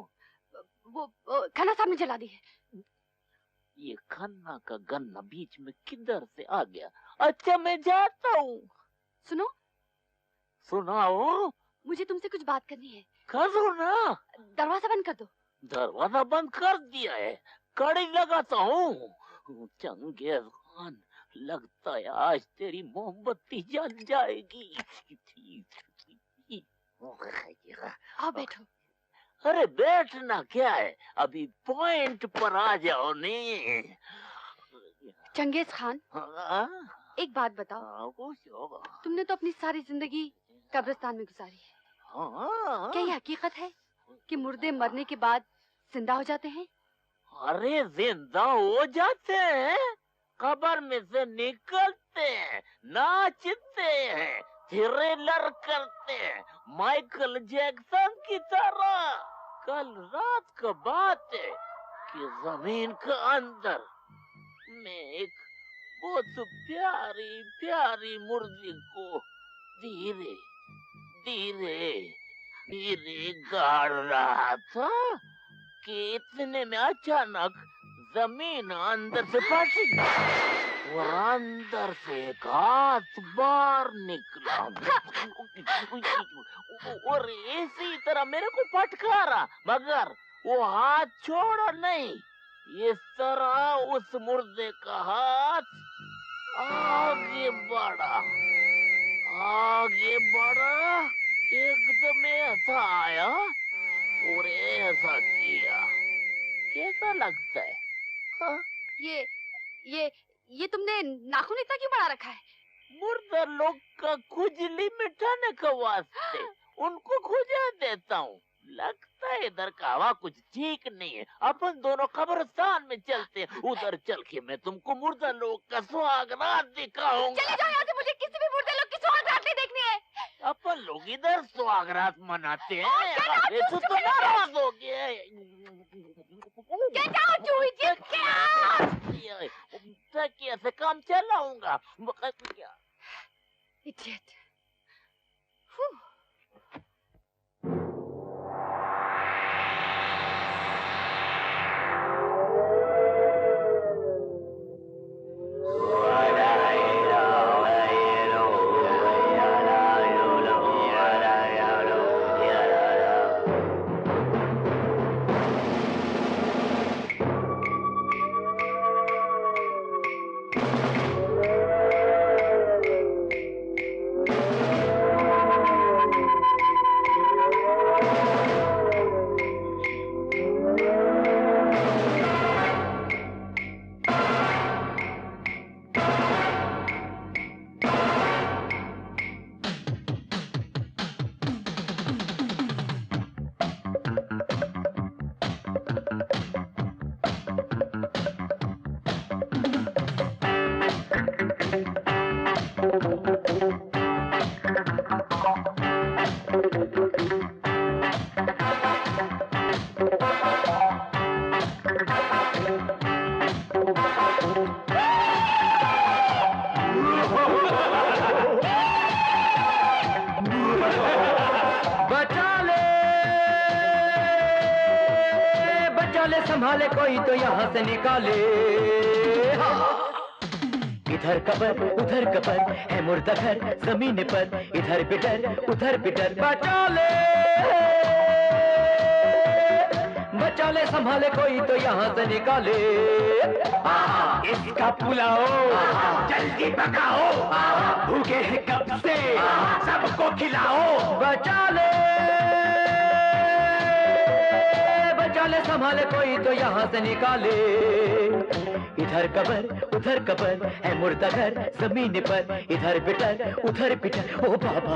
[SPEAKER 3] वो खन्ना साहब ने जला दी है।
[SPEAKER 9] ये खन्ना का गन्ना बीच में किधर से आ गया? अच्छा मैं जाता हूँ।
[SPEAKER 3] सुनो,
[SPEAKER 9] सुनाओ।
[SPEAKER 3] मुझे तुमसे कुछ बात करनी है।
[SPEAKER 9] करो ना।
[SPEAKER 3] दरवाजा बंद कर दो।
[SPEAKER 9] दरवाजा बंद कर दिया है, कड़ी लगाता हूँ। चंगेज खान, लगता है आज तेरी मोमबत्ती जल जाएगी।
[SPEAKER 3] आओ बैठो।
[SPEAKER 9] अरे बैठना क्या है, अभी पॉइंट पर आ जाओ। नहीं
[SPEAKER 3] चंगेज खान, एक बात बताओ, तुमने तो अपनी सारी जिंदगी कब्रिस्तान में गुजारी है। क्या ये हकीकत है कि मुर्दे मरने के बाद जिंदा हो जाते हैं?
[SPEAKER 9] अरे जिंदा हो जाते हैं, कब्र में से निकलते हैं, नाचते हैं, थ्रिलर करते हैं, माइकल जैक्सन की तरह। कल रात का बात है कि जमीन के अंदर मैं एक बहुत प्यारी प्यारी मुर्गी को धीरे धीरे धीरे गाड़ रहा था कि इतने में अचानक जमीन अंदर से फटी और अंदर से एक हाथ बाहर निकला और इसी तरह मेरे को फटकारा, मगर वो हाथ छोड़ा नहीं। इस तरह उस मुर्दे का हाथ आगे बढ़ा, एकदम ऐसा आया और ऐसा किया। कैसा लगता है? हाँ?
[SPEAKER 3] ये तुमने नाखून इतना क्यों बड़ा रखा है?
[SPEAKER 9] मुर्दा लोग का खुजली मिटाने का वास्ते उनको खुजा देता हूँ। लगता है इधर का हवा कुछ ठीक नहीं है, अपन दोनों कब्रिस्तान में चलते हैं। उधर चल के मैं तुमको मुर्दा लोग का सुहागरात दिखाऊंगा।
[SPEAKER 3] चले जाओ यहाँ से, मुझे किसी भी मुर्दे लोग की सुहागरात नहीं देखनी है।
[SPEAKER 9] अपन लोग इधर सुहागरात मनाते हैं। तो नाराज हो गया। तकिया से काम चलाऊंगा।
[SPEAKER 3] इडियट।
[SPEAKER 1] संभाले कोई तो यहाँ से निकाले। इधर कबर उधर कबर है मुर्दा घर जमीन पर, इधर बिटर उधर बिटर बचा ले, बचा ले संभाले कोई तो यहाँ से निकाले।
[SPEAKER 11] इसका पुलाओ जल्दी पकाओ, भूखे हैं कब से सबको खिलाओ।
[SPEAKER 1] बचा ले संभाले कोई तो यहाँ से निकाले। इधर कबर है मुर्दा घर जमीन पर, इधर बिटर उधर बिटर ओ बाबा।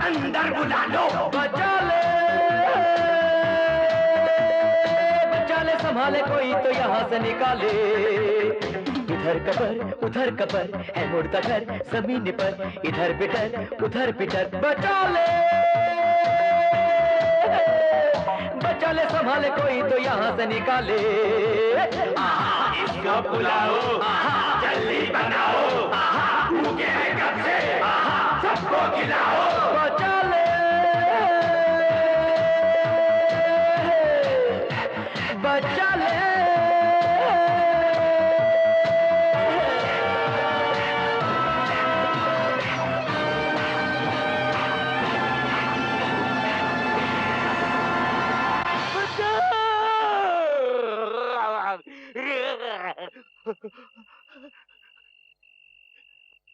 [SPEAKER 11] अंदर बुला लो।
[SPEAKER 1] बचा ले संभाले कोई तो यहाँ से निकाले। इधर कबर है मुर्दा घर जमीन पर, इधर बिटर उधर बिटर बचा ले संभाले कोई तो यहाँ से निकाले।
[SPEAKER 11] इसका पुलाओ जल्दी बनाओ, भूखे हैं कब से सबको खिलाओ।
[SPEAKER 1] बचा ले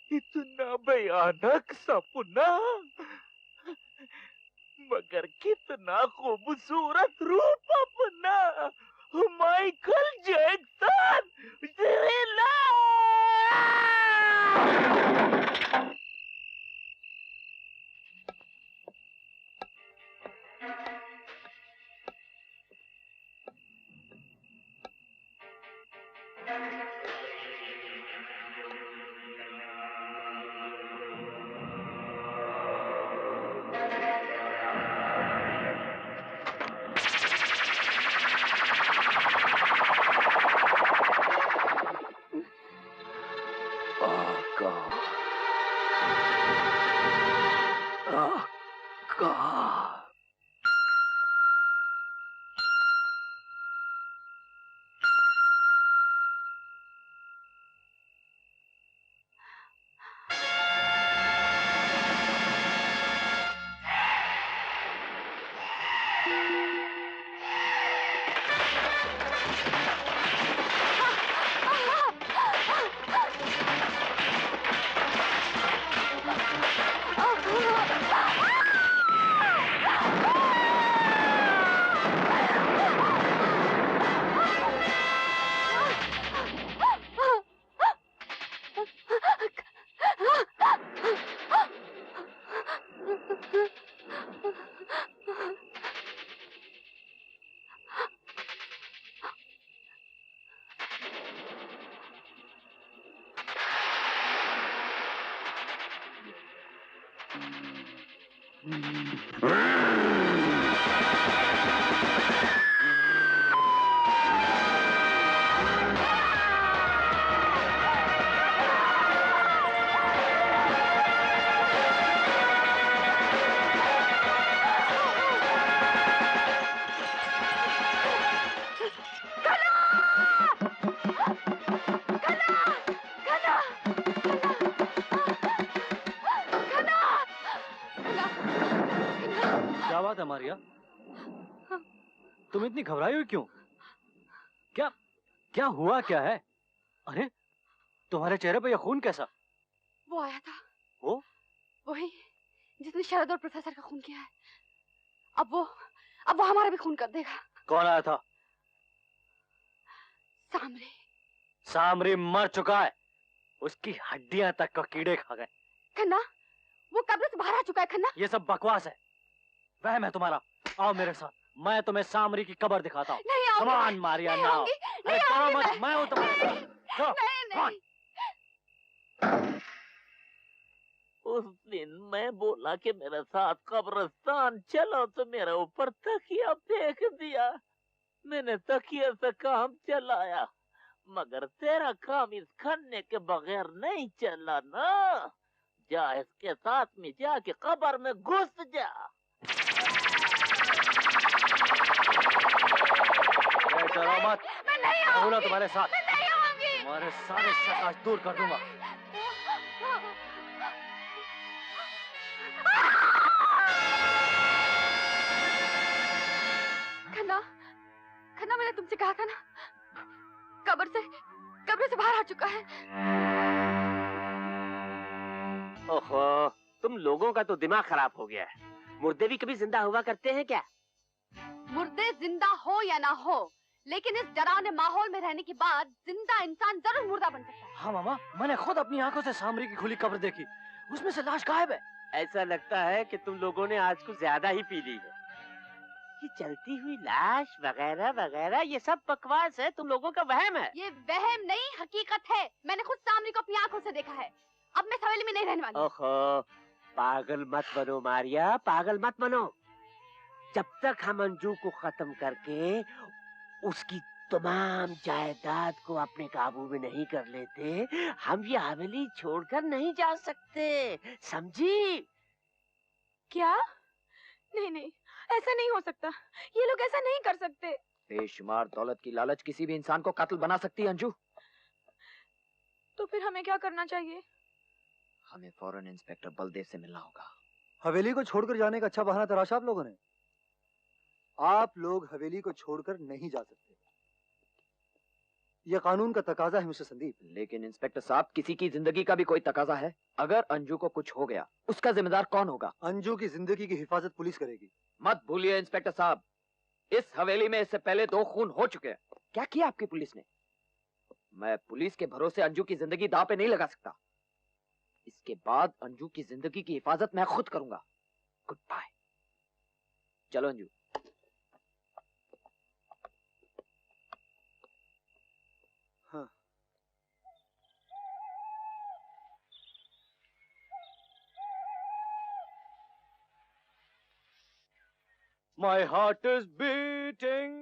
[SPEAKER 9] इतना भयानक सपना, मगर कितना खूबसूरत रूप अपना। Michael Jackson thriller.
[SPEAKER 12] क्या बात है मारिया? तुम इतनी घबराई हुई क्यों? क्या क्या हुआ क्या है? अरे तुम्हारे चेहरे पे यह खून कैसा?
[SPEAKER 3] वो आया था।
[SPEAKER 12] वो?
[SPEAKER 3] वही जिसने शरद और प्रोफेसर का खून किया है। अब वो हमारा भी खून कर देगा।
[SPEAKER 12] कौन आया था?
[SPEAKER 3] सामरी।
[SPEAKER 12] सामरी मर चुका है, उसकी हड्डियां तक को कीड़े खा गए।
[SPEAKER 3] खन्ना, वो कब्र से बाहर आ चुका है। खन्ना,
[SPEAKER 12] ये सब बकवास है, वहम है तुम्हारा। आओ मेरे साथ, मैं तुम्हें सामरी की कब्र दिखाता हूँ।
[SPEAKER 3] नहीं आऊंगी।
[SPEAKER 12] कमान मारिया ना। अरे करो मत, मैं हूँ तुम्हारे साथ।
[SPEAKER 3] नहीं।
[SPEAKER 9] उस दिन मैं बोला कि मेरे साथ कब्रिस्तान चलो तो मेरे ऊपर तकिया फेंक दिया। मैंने तकिया से काम चलाया, मगर तेरा काम इस खन्ने के बगैर नहीं चला ना। जा इसके साथ में जाके कब्र में घुस जा।
[SPEAKER 12] डरो मत,
[SPEAKER 3] मैं नहीं आऊंगी।
[SPEAKER 12] तुम्हारे साथ।
[SPEAKER 3] मैं नहीं आऊंगी।
[SPEAKER 12] तुम्हारे सारे शक आज दूर कर दूंगा। खन्ना, मैंने तुमसे कहा था ना, कब्र से बाहर आ चुका है।
[SPEAKER 4] ओहो, तुम लोगों का तो दिमाग खराब हो गया है। मुर्दे भी कभी जिंदा हुआ करते हैं क्या?
[SPEAKER 3] मुर्दे जिंदा हो या ना हो, लेकिन इस डरावने माहौल में रहने के बाद जिंदा इंसान जरूर मुर्दा बन सकता है।
[SPEAKER 12] हाँ मामा, मैंने खुद अपनी आंखों से सामरी की खुली कब्र देखी, उसमें से लाश गायब है।
[SPEAKER 4] ऐसा लगता है कि तुम लोगों ने आज कुछ ज्यादा ही पी ली है। ये चलती हुई लाश वगैरह वगैरह ये सब बकवास है, तुम लोगों का वहम है।
[SPEAKER 3] ये वहम नहीं, हकीकत है। मैंने खुद सामरी को अपनी आंखों से देखा है। अब मैं हवेली में नहीं रहने वाली।
[SPEAKER 4] ओहो, पागल मत बनो मारिया, पागल मत बनो। जब तक हम अंजू को खत्म करके उसकी तमाम जायदाद को अपने काबू में नहीं कर लेते, हम ये हवेली छोड़कर नहीं जा सकते, समझी?
[SPEAKER 10] क्या? नहीं, ऐसा नहीं हो सकता। ये लोग ऐसा नहीं कर सकते।
[SPEAKER 8] बेशुमार दौलत की लालच किसी भी इंसान को कातिल बना सकती है अंजू।
[SPEAKER 10] तो फिर हमें क्या करना चाहिए?
[SPEAKER 8] हमें फौरन इंस्पेक्टर बलदेव से मिलना होगा।
[SPEAKER 7] हवेली को छोड़कर जाने का अच्छा बहाना तराशा आप लोगों ने। आप लोग हवेली को छोड़कर नहीं जा सकते, यह कानून का तकाजा है मिस्टर संदीप।
[SPEAKER 8] लेकिन इंस्पेक्टर साहब, किसी की जिंदगी का भी कोई तकाजा है। अगर अंजू को कुछ हो गया, उसका जिम्मेदार कौन होगा?
[SPEAKER 7] अंजू की जिंदगी की हिफाजत पुलिस करेगी।
[SPEAKER 8] मत भूलिए इंस्पेक्टर साहब, इस हवेली में इससे पहले 2 खून हो चुके हैं। क्या किया आपकी पुलिस ने? मैं पुलिस के भरोसे अंजू की जिंदगी दांव पे नहीं लगा सकता। इसके बाद अंजू की जिंदगी की हिफाजत मैं खुद करूंगा। Good bye. चलो अंजू।
[SPEAKER 7] हाँ।
[SPEAKER 12] My heart is beating,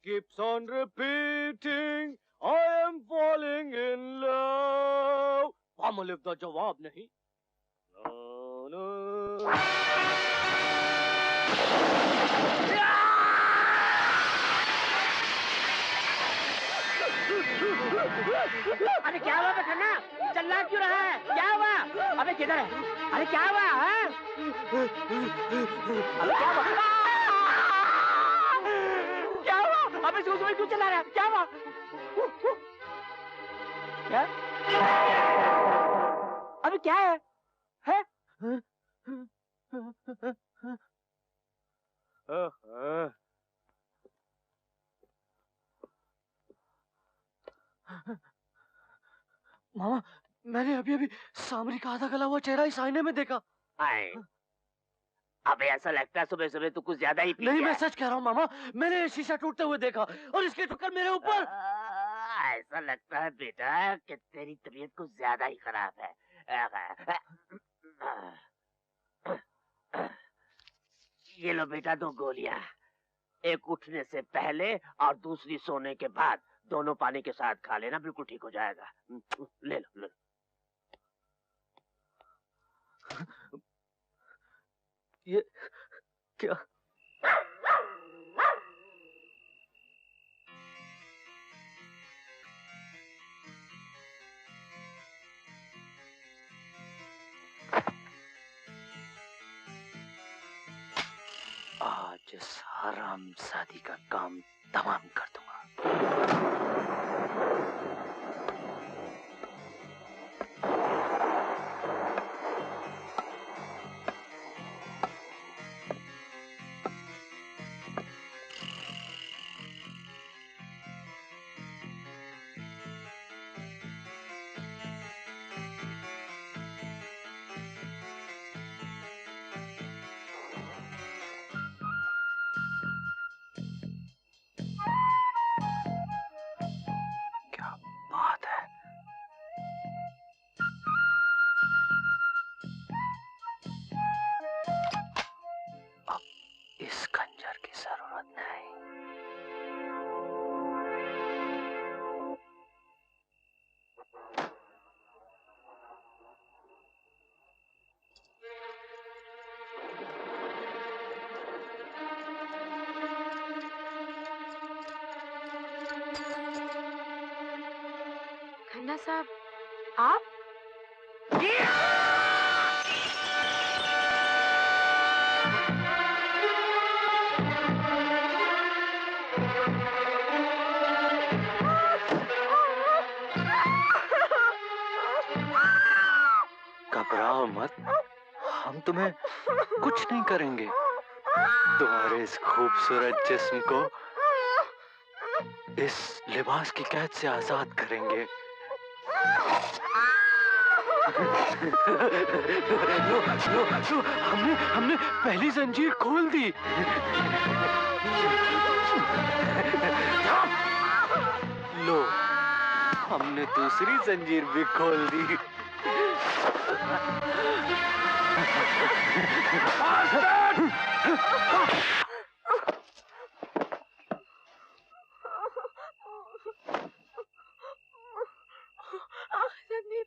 [SPEAKER 12] keeps on repeating, I am falling in love. Live का जवाब नहीं।
[SPEAKER 4] अरे क्या हुआ खन्ना? चिल्ला क्यों रहा है? क्या हुआ? अबे किधर है? अरे क्या हुआ? अबे क्या हुआ? क्या हुआ? अबे सूसू में क्यों चला रहा है? क्या हुआ? क्या? अबे क्या है? हैं?
[SPEAKER 12] मामा, मैंने अभी सामरी का आधा गला हुआ चेहरा इस आईने में देखा।
[SPEAKER 4] अबे ऐसा लगता है सुबह सुबह तू कुछ ज्यादा ही पी
[SPEAKER 12] नहीं,
[SPEAKER 4] गया।
[SPEAKER 12] मैं सच कह रहा हूँ मामा, मैंने शीशा टूटते हुए देखा और इसके टक्कर मेरे ऊपर।
[SPEAKER 4] ऐसा लगता है बेटा कि तेरी तबीयत कुछ ज्यादा ही खराब है। ये लो बेटा 2 गोलियां, एक उठने से पहले और दूसरी सोने के बाद। दोनों पानी के साथ खा लेना, बिल्कुल ठीक हो जाएगा। ले लो।
[SPEAKER 12] ये क्या? आज इस हरामजादी का काम तमाम कर दूंगा। इस खंजर की जरूरत नहीं।
[SPEAKER 10] खन्ना साहब, आप?
[SPEAKER 12] घबराओ मत, हम तुम्हें कुछ नहीं करेंगे। तुम्हारे इस खूबसूरत जिस्म को इस लिबास की कैद से आजाद करेंगे। लो, हमने पहली जंजीर खोल दी। लो, हमने दूसरी जंजीर भी खोल दी।
[SPEAKER 10] संदीप,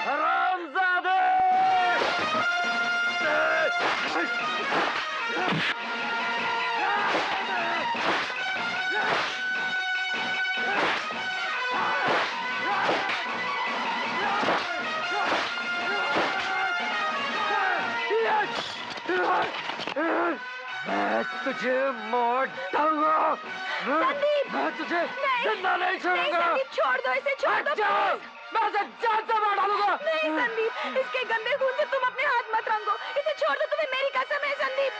[SPEAKER 12] हरामजादे! मैं तुझे मार डालूंगा। मैं तुझे जिंदा नहीं छोड़ूंगा।
[SPEAKER 10] संदीप, छोड़ दो इसे, छोड़ दो।
[SPEAKER 12] मैं उसे जान से मार डालूंगा।
[SPEAKER 10] नहीं संदीप, इसके गंदे खून से तुम अपने हाथ मत रंगो। इसे छोड़ दो, तुम्हें मेरी कसम है संदीप।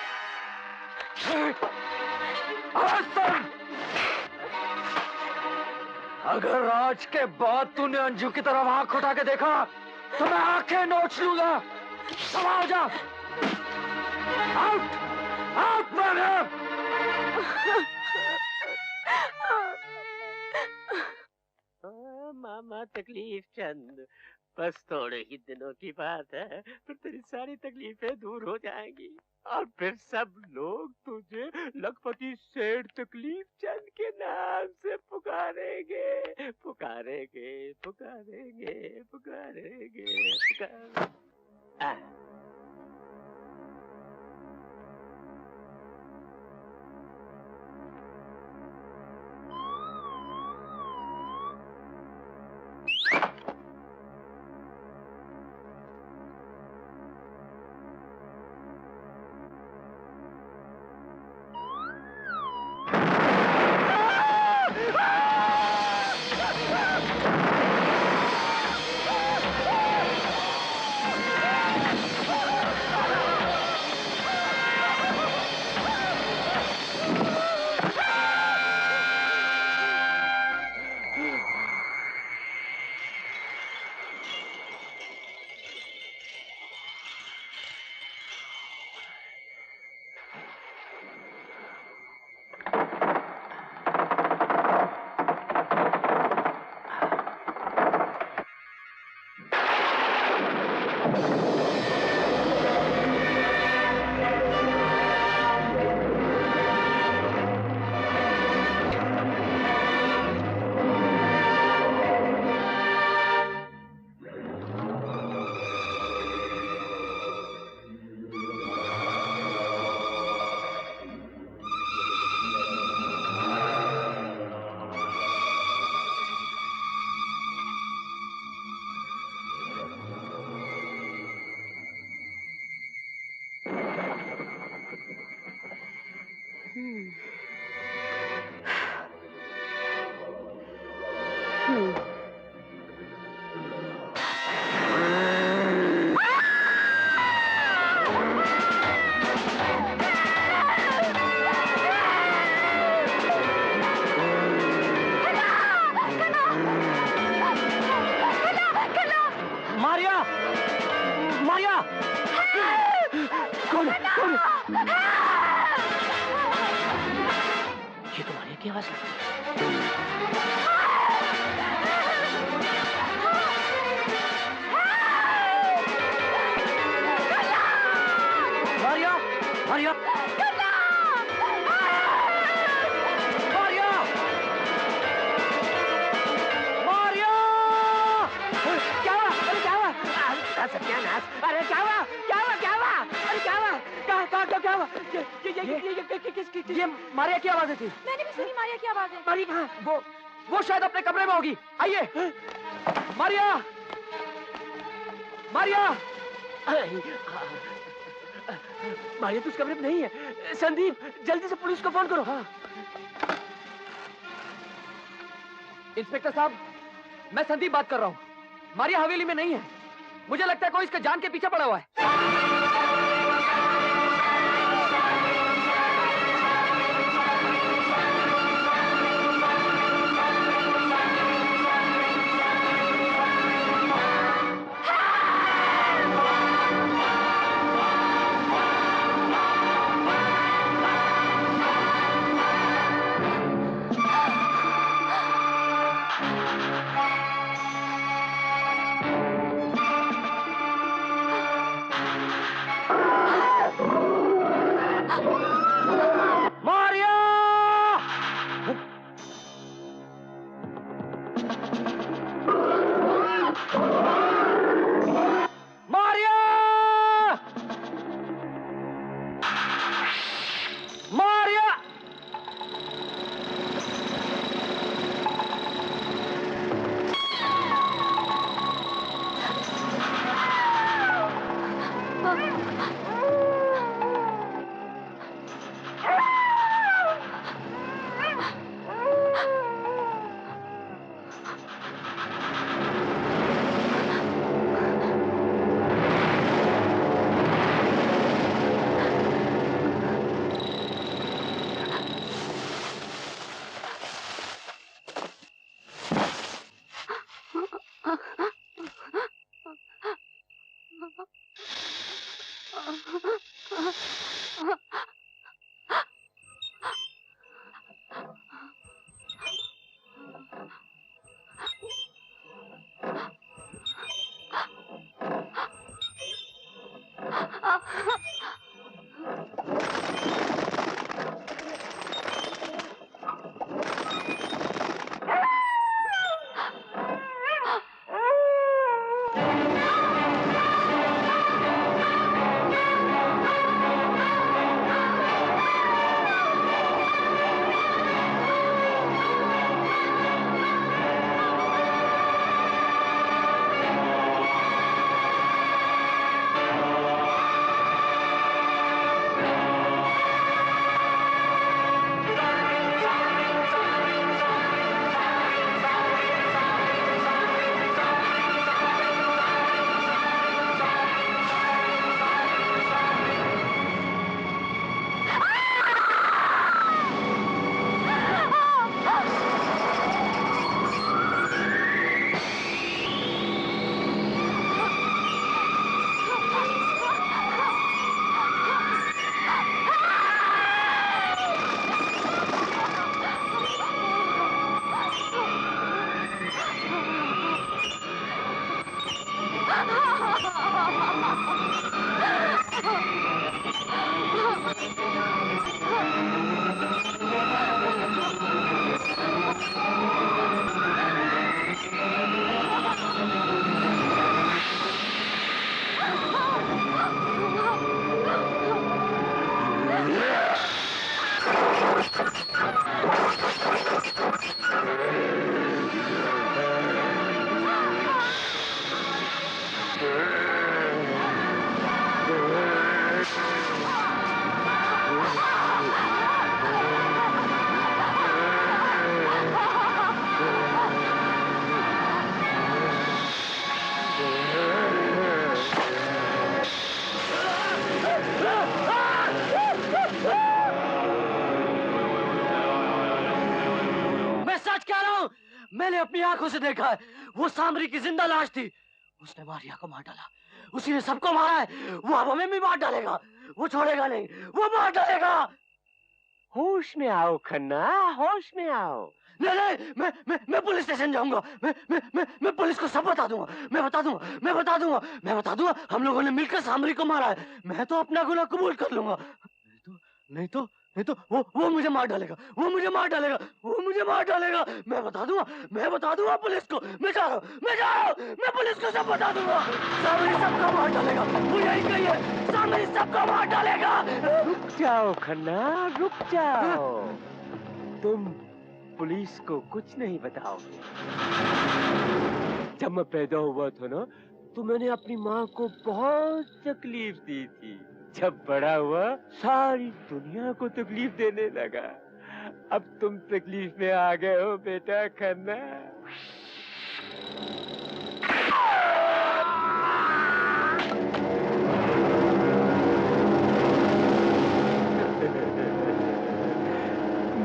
[SPEAKER 12] अगर आज के बाद तूने अंजू की तरफ आंख उठा के देखा तो मैं आंखें नोच लूंगा। सवाल जा। Out, out madam.
[SPEAKER 11] मामा तकलीफ चंद, बस थोड़े ही दिनों की बात है, फिर तेरी सारी तकलीफें दूर हो जाएंगी और फिर सब लोग तुझे लखपति सेठ तकलीफ चंद के नाम से पुकारेंगे, पुकारेंगे, पुकारेंगे, पुकारेंगे, पुकारेंगे।
[SPEAKER 12] मारिया! मारिया! कौन है? कौन है?
[SPEAKER 9] ये तो मारिया की आवाज लगती है।
[SPEAKER 12] मारिया! मारिया!
[SPEAKER 9] सत्यानाश! अरे क्या हुआ? क्या हुआ? क्या हुआ? अरे क्या हुआ? क्या हुआ?
[SPEAKER 8] ये मारिया की आवाज़ें थी।
[SPEAKER 10] मैंने भी सुनी मारिया की आवाज़ें।
[SPEAKER 8] मारिया कहाँ? वो शायद अपने कमरे में होगी। आइए। मारिया! मारिया!
[SPEAKER 9] मारिया तो उस कमरे में नहीं है। संदीप, जल्दी से पुलिस को फोन करो। हाँ।
[SPEAKER 8] इंस्पेक्टर साहब, मैं संदीप बात कर रहा हूँ। मारिया हवेली में नहीं है। मुझे लगता है कोई इसके जान के पीछे पड़ा हुआ है।
[SPEAKER 12] मैंने अपनी आंखों से देखा है, वो सामरी की जिंदा लाश थी। उसने मारिया को मार डाला, उसी ने सबको मारा है। वो अब हमें भी मार डालेगा, वो छोड़ेगा नहीं, वो मार डालेगा।
[SPEAKER 4] होश में आओ खन्ना, होश में आओ।
[SPEAKER 12] नहीं नहीं, मैं पुलिस स्टेशन जाऊंगा। मैं पुलिस को सब बता दूंगा। मैं बता दूंगा हम लोगों ने मिलकर सामरी को मारा है। मैं तो अपना गुनाह कबूल कर लूंगा। नहीं तो वो मुझे मार डालेगा, वो मुझे मार डालेगा। मैं बता दूंगा पुलिस को। मैं जा रहा हूँ, मैं पुलिस को सब बता दूंगा। सामरी सबको मार डालेगा, वो यही कही है, सामरी सबको मार डालेगा।
[SPEAKER 4] रुक जाओ खन्ना, रुक जाओ। तुम पुलिस को कुछ नहीं बताओगे। जब मैं पैदा हुआ था ना, तो मैंने अपनी माँ को बहुत तकलीफ दी थी। जब बड़ा हुआ, सारी दुनिया को तकलीफ देने लगा। अब तुम तकलीफ में आ गए हो बेटा खन्ना।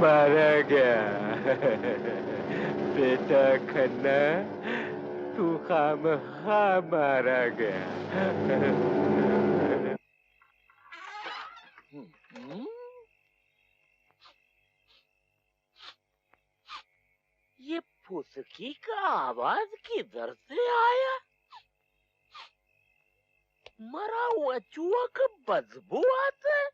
[SPEAKER 4] मारा गया बेटा खन्ना, तू खामखा मारा गया।
[SPEAKER 9] ये फुसकी का आवाज किधर से आया? मरा हुआ चूहा का बदबू आता है।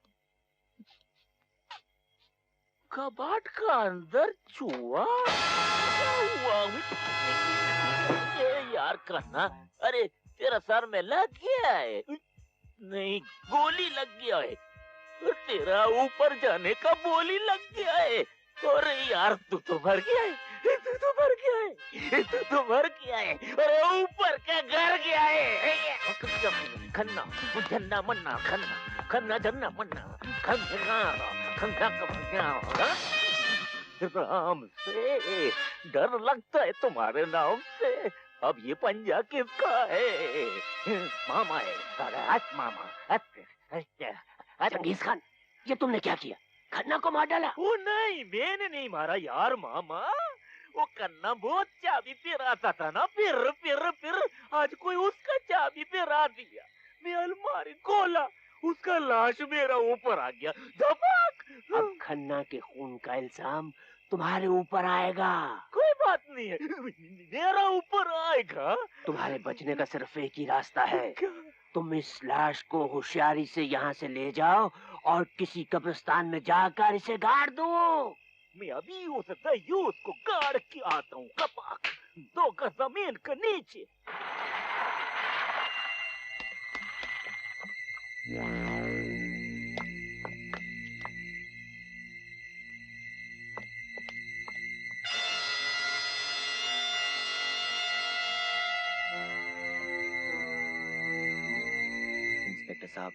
[SPEAKER 9] कबाट का अंदर चूहा क्या हुआ? ये यार करना, अरे तेरा सर में लग गया है। नहीं, गोली लग गया है। तेरा ऊपर जाने का गोली लग गया है। अरे यार तू तो मर गया है, अरे ऊपर का घर गया है। खन्ना जन्ना मन्ना, खन्ना जन्ना मन्ना, खन्ना राम से डर लगता है तुम्हारे नाम से। अब ये पंजा किसका है? मामा है। मामा
[SPEAKER 11] चंगेज खान, ये तुमने क्या किया? खन्ना को मार डाला?
[SPEAKER 9] वो नहीं, मैंने नहीं मारा यार मामा। वो कन्ना बहुत चाबी पे रहता था ना, फिर आज कोई उसका चाबी पे रह दिया। मैं अलमारी खोला, उसका लाश मेरा ऊपर आ गया। धमाक!
[SPEAKER 11] अब खन्ना के खून का इल्जाम तुम्हारे ऊपर आएगा।
[SPEAKER 9] कोई बात नहीं है, मेरा ऊपर आएगा।
[SPEAKER 11] तुम्हारे बचने का सिर्फ एक ही रास्ता है। तुम इस लाश को होशियारी से यहाँ से ले जाओ और किसी कब्रिस्तान में जाकर इसे गाड़ दो।
[SPEAKER 9] मैं अभी उस दयूस को गाड़ के आता हूँ। कपाक 2 गज जमीन के नीचे।
[SPEAKER 8] इंस्पेक्टर साहब,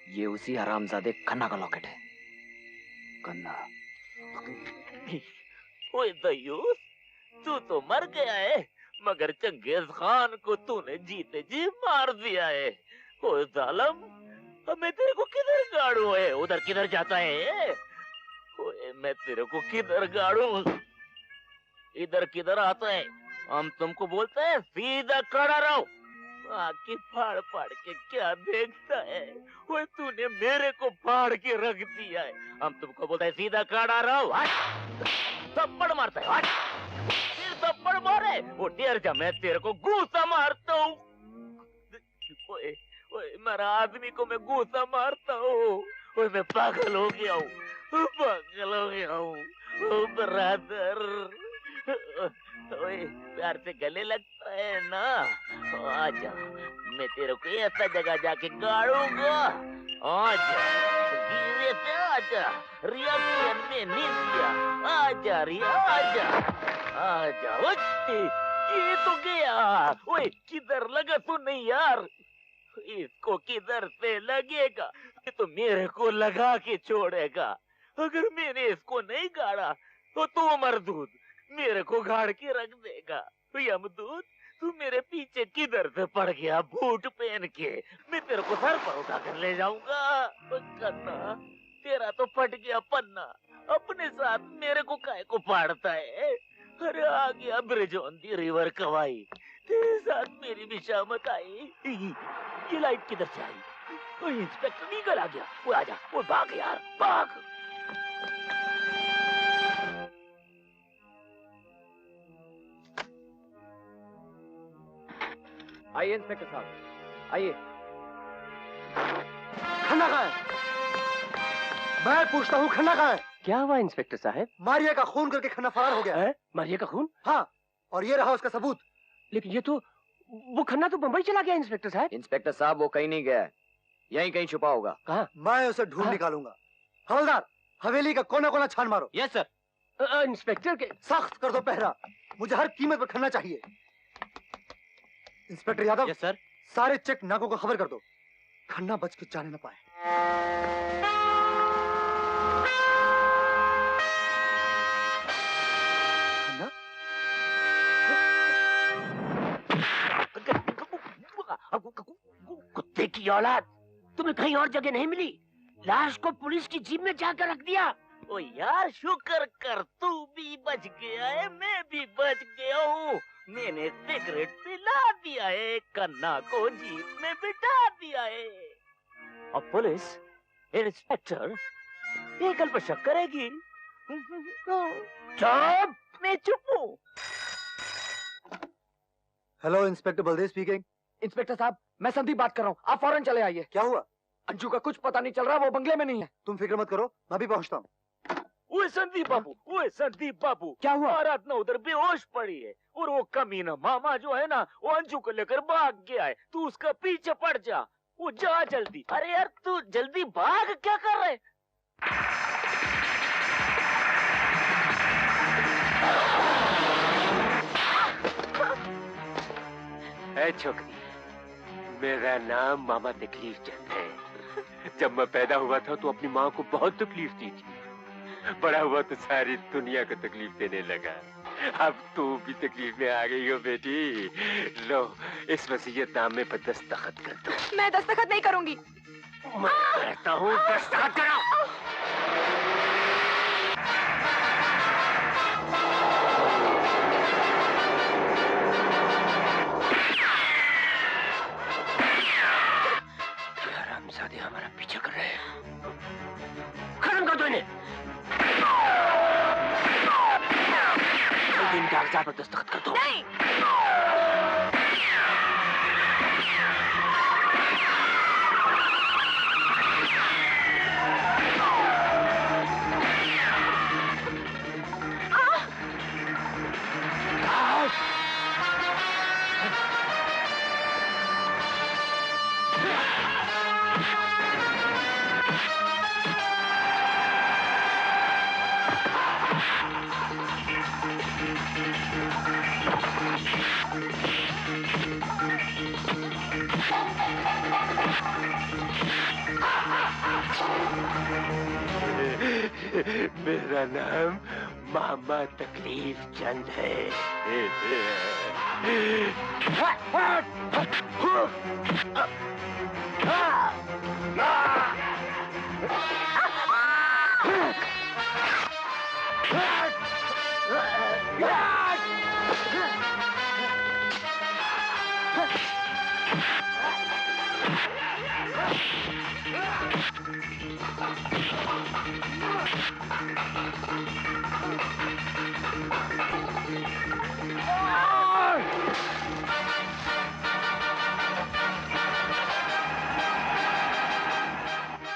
[SPEAKER 8] ये उसी हरामजादे खन्ना का लॉकेट है। खन्ना।
[SPEAKER 9] ओए दयूस, तू तो मर गया है, मगर चंगेज खान को तूने जीते जी मार दिया है। ओए जालिम, अब मैं तेरे को किधर गाड़ू है? उधर किधर जाता है? ओए मैं तेरे को किधर गाड़ू? इधर किधर आता है? हम तुमको बोलते हैं सीधा खड़ा रहो। आंखें फाड़ फाड़ के क्या देखता है? ओए तूने मेरे को फाड़ के रख दिया है। हम तुमको बोलते हैं सीधा खड़ा रहो। थप्पड़ मारता है, फिर थप्पड़ मारे। वो डेर जा, मैं तेरे को घूसा मारता हूँ। ओए ओए, मेरा आदमी को मैं घूसा मारता हूँ। ओए मैं पागल हो गया हूँ, ब्रदर। ओए प्यार से गले लगता है ना? आजा, मैं तेरे को ऐसा जगह जाके गाड़ूंगा। आजा, धीरे से आजा, रिएक्शन में नीचे आजा, आजा। ये तो गया। ओए किधर लगा तू? नहीं यार, इसको किधर से लगेगा? ये तो मेरे को लगा के छोड़ेगा। अगर मैंने इसको नहीं गाड़ा तो तू मरदूद मेरे को गाड़ के रख देगा। यमदूत, तू मेरे पीछे किधर से पड़ गया बूट पहन के? मैं तेरे को सर पर उठा कर ले जाऊंगा। कन्ना, तेरा तो फट गया पन्ना, अपने साथ मेरे को काहे को फाड़ता है? अरे आ गया ब्रिज ऑन दी रिवर कवाई। तेरे साथ मेरी भी शामत आई। ये लाइट किधर से आई? ओए इंस्पेक्टर ईगल आ गया। वो आजा, वो भाग यार, भाग।
[SPEAKER 8] आइए इंस्पेक्टर साहब, आइए।
[SPEAKER 7] खन्ना कहाँ है? मैं पूछता हूँ खन्ना कहाँ है?
[SPEAKER 4] क्या हुआ इंस्पेक्टर साहब?
[SPEAKER 7] मारिया का खून करके खन्ना फरार हो गया है।
[SPEAKER 4] मारिया का खून?
[SPEAKER 7] हाँ, और ये रहा उसका सबूत।
[SPEAKER 4] लेकिन ये तो वो खन्ना तो बंबई चला गया इंस्पेक्टर साहब।
[SPEAKER 8] इंस्पेक्टर साहब वो कहीं नहीं गया है, यहीं कहीं छुपा होगा।
[SPEAKER 4] कहाँ?
[SPEAKER 7] मैं उसे ढूंढ निकालूंगा। हवलदार, हवेली का कोना कोना छान मारो।
[SPEAKER 4] Yes sir. इंस्पेक्टर के
[SPEAKER 7] सख्त कर दो पहरा, मुझे हर कीमत पर खन्ना चाहिए। इंस्पेक्टर यादव।
[SPEAKER 12] Yes sir.
[SPEAKER 7] सारे चेक नाकों को खबर कर दो, खन्ना बच के जाने न पाए। खन्ना?
[SPEAKER 9] कुत्ते की औलाद, तुम्हें कहीं और जगह नहीं मिली? लाश को पुलिस की जीप में जाकर रख दिया। ओ यार शुक्र कर, तू भी बच गया है, मैं भी बच गया हूँ। मैंने सिगरेट पिला दिया है, कन्ना को जीप में बिठा दिया है। और पुलिस इंस्पेक्टर ईगल पर शक करेगी। चुप, मैं चुप हूँ।
[SPEAKER 7] Hello inspector Baldev speaking.
[SPEAKER 8] Inspector साहब, मैं संदीप बात कर रहा हूँ, आप फौरन चले आइए।
[SPEAKER 7] क्या हुआ?
[SPEAKER 8] अंजू का कुछ पता नहीं चल रहा, वो बंगले में नहीं है।
[SPEAKER 7] तुम फिक्र मत करो, मैं भी पहुंचता हूँ।
[SPEAKER 9] वो संदीप बाबू,
[SPEAKER 8] क्या हुआ?
[SPEAKER 9] बारात ना उधर बेहोश पड़ी है, और वो कमीना मामा जो है ना, वो अंजू को लेकर भाग गया है। तू उसका पीछे पड़ जा, वो जा जल्दी। अरे यार तू जल्दी भाग, क्या कर रहे?
[SPEAKER 4] है छोकरी, मेरा नाम मामा तकलीफ चंद है। जब मैं पैदा हुआ था तो अपनी माँ को बहुत तकलीफ दी थी, बड़ा हुआ तो सारी दुनिया को तकलीफ देने लगा। अब तू भी तकलीफ में आ गई हो बेटी। लो इस वसीयतनामे पर दस्तखत कर दो।
[SPEAKER 10] मैं दस्तखत नहीं करूंगी।
[SPEAKER 9] मैं कहता हूँ दस्तखत करो। हरामजादे हमारा पीछा कर रहे हैं। खत्म कर दो इन्हें। इन कागजात पर दस्तखत कर दो।
[SPEAKER 10] नहीं।
[SPEAKER 4] मेरा नाम मामा तकलीफ चंद है।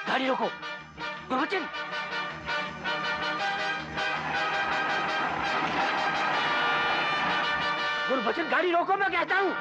[SPEAKER 9] गाड़ी रोको, गुरबचन। गुरबचन गाड़ी रोको, मैं कहता हूँ।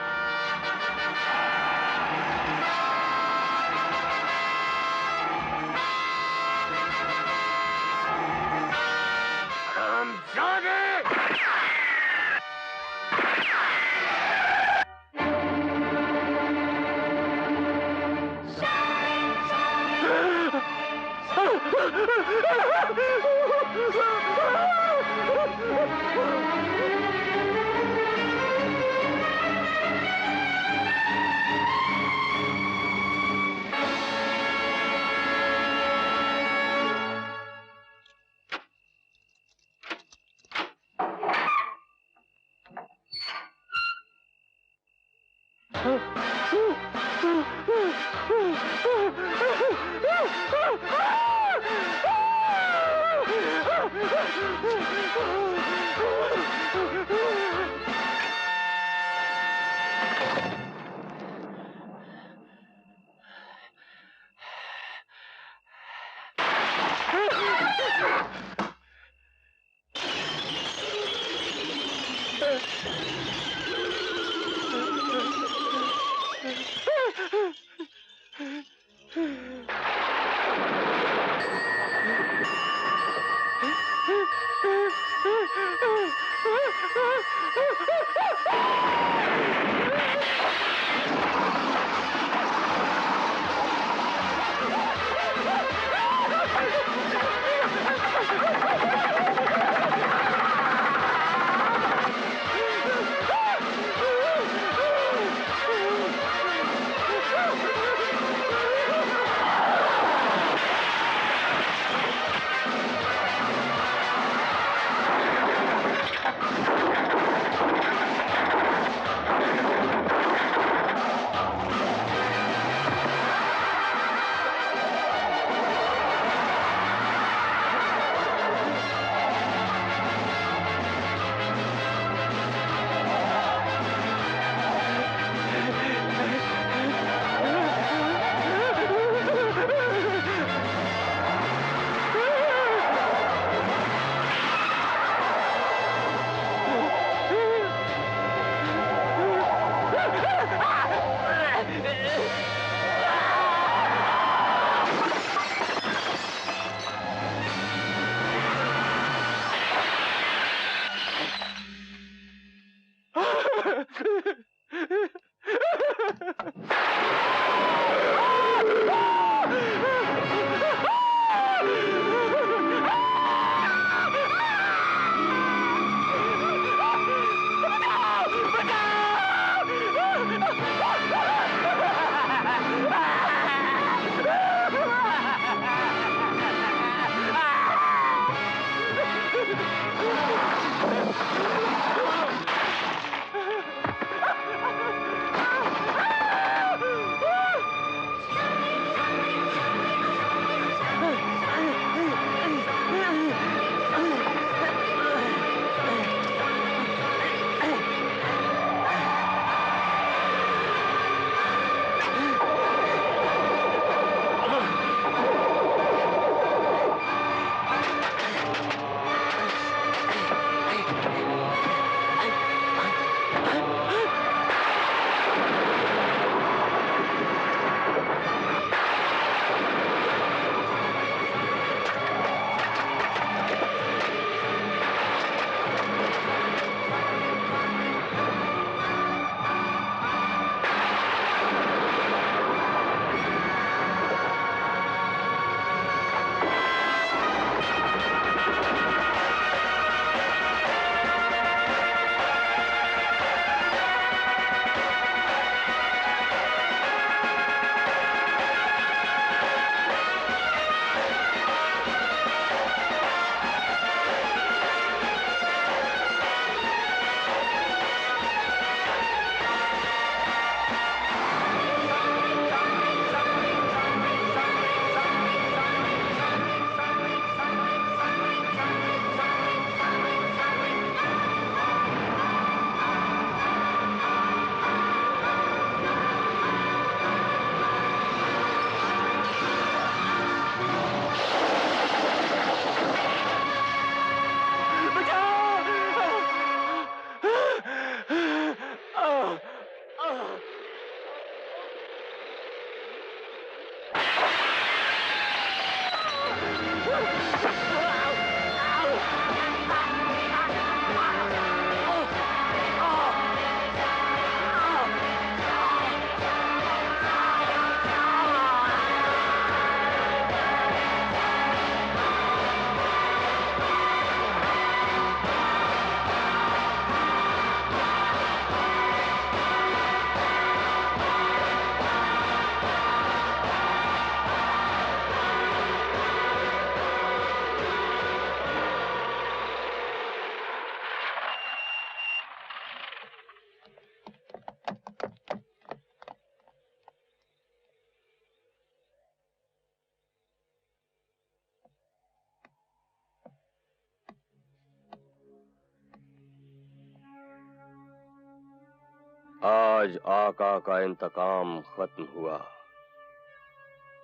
[SPEAKER 13] आज आका का इंतकाम खत्म हुआ।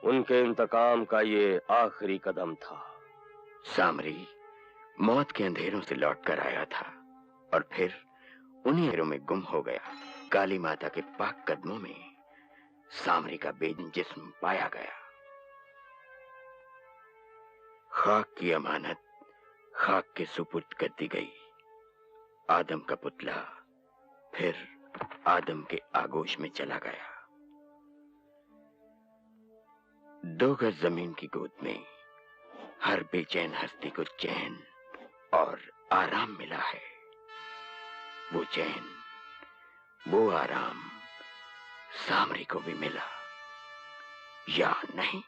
[SPEAKER 13] उनके इंतकाम का ये आखिरी कदम था।
[SPEAKER 2] सामरी मौत के अंधेरों से लौट कर आया था और फिर उन्हीं अंधेरों में गुम हो गया। काली माता के पाक कदमों में सामरी का बेदीन जिस्म पाया गया। खाक की अमानत खाक के सुपुर्द कर दी गई। आदम का पुतला फिर आदम के आगोश में चला गया। 2 गज जमीन की गोद में हर बेचैन हस्ती को चैन और आराम मिला है। वो चैन, वो आराम सामरी को भी मिला या नहीं?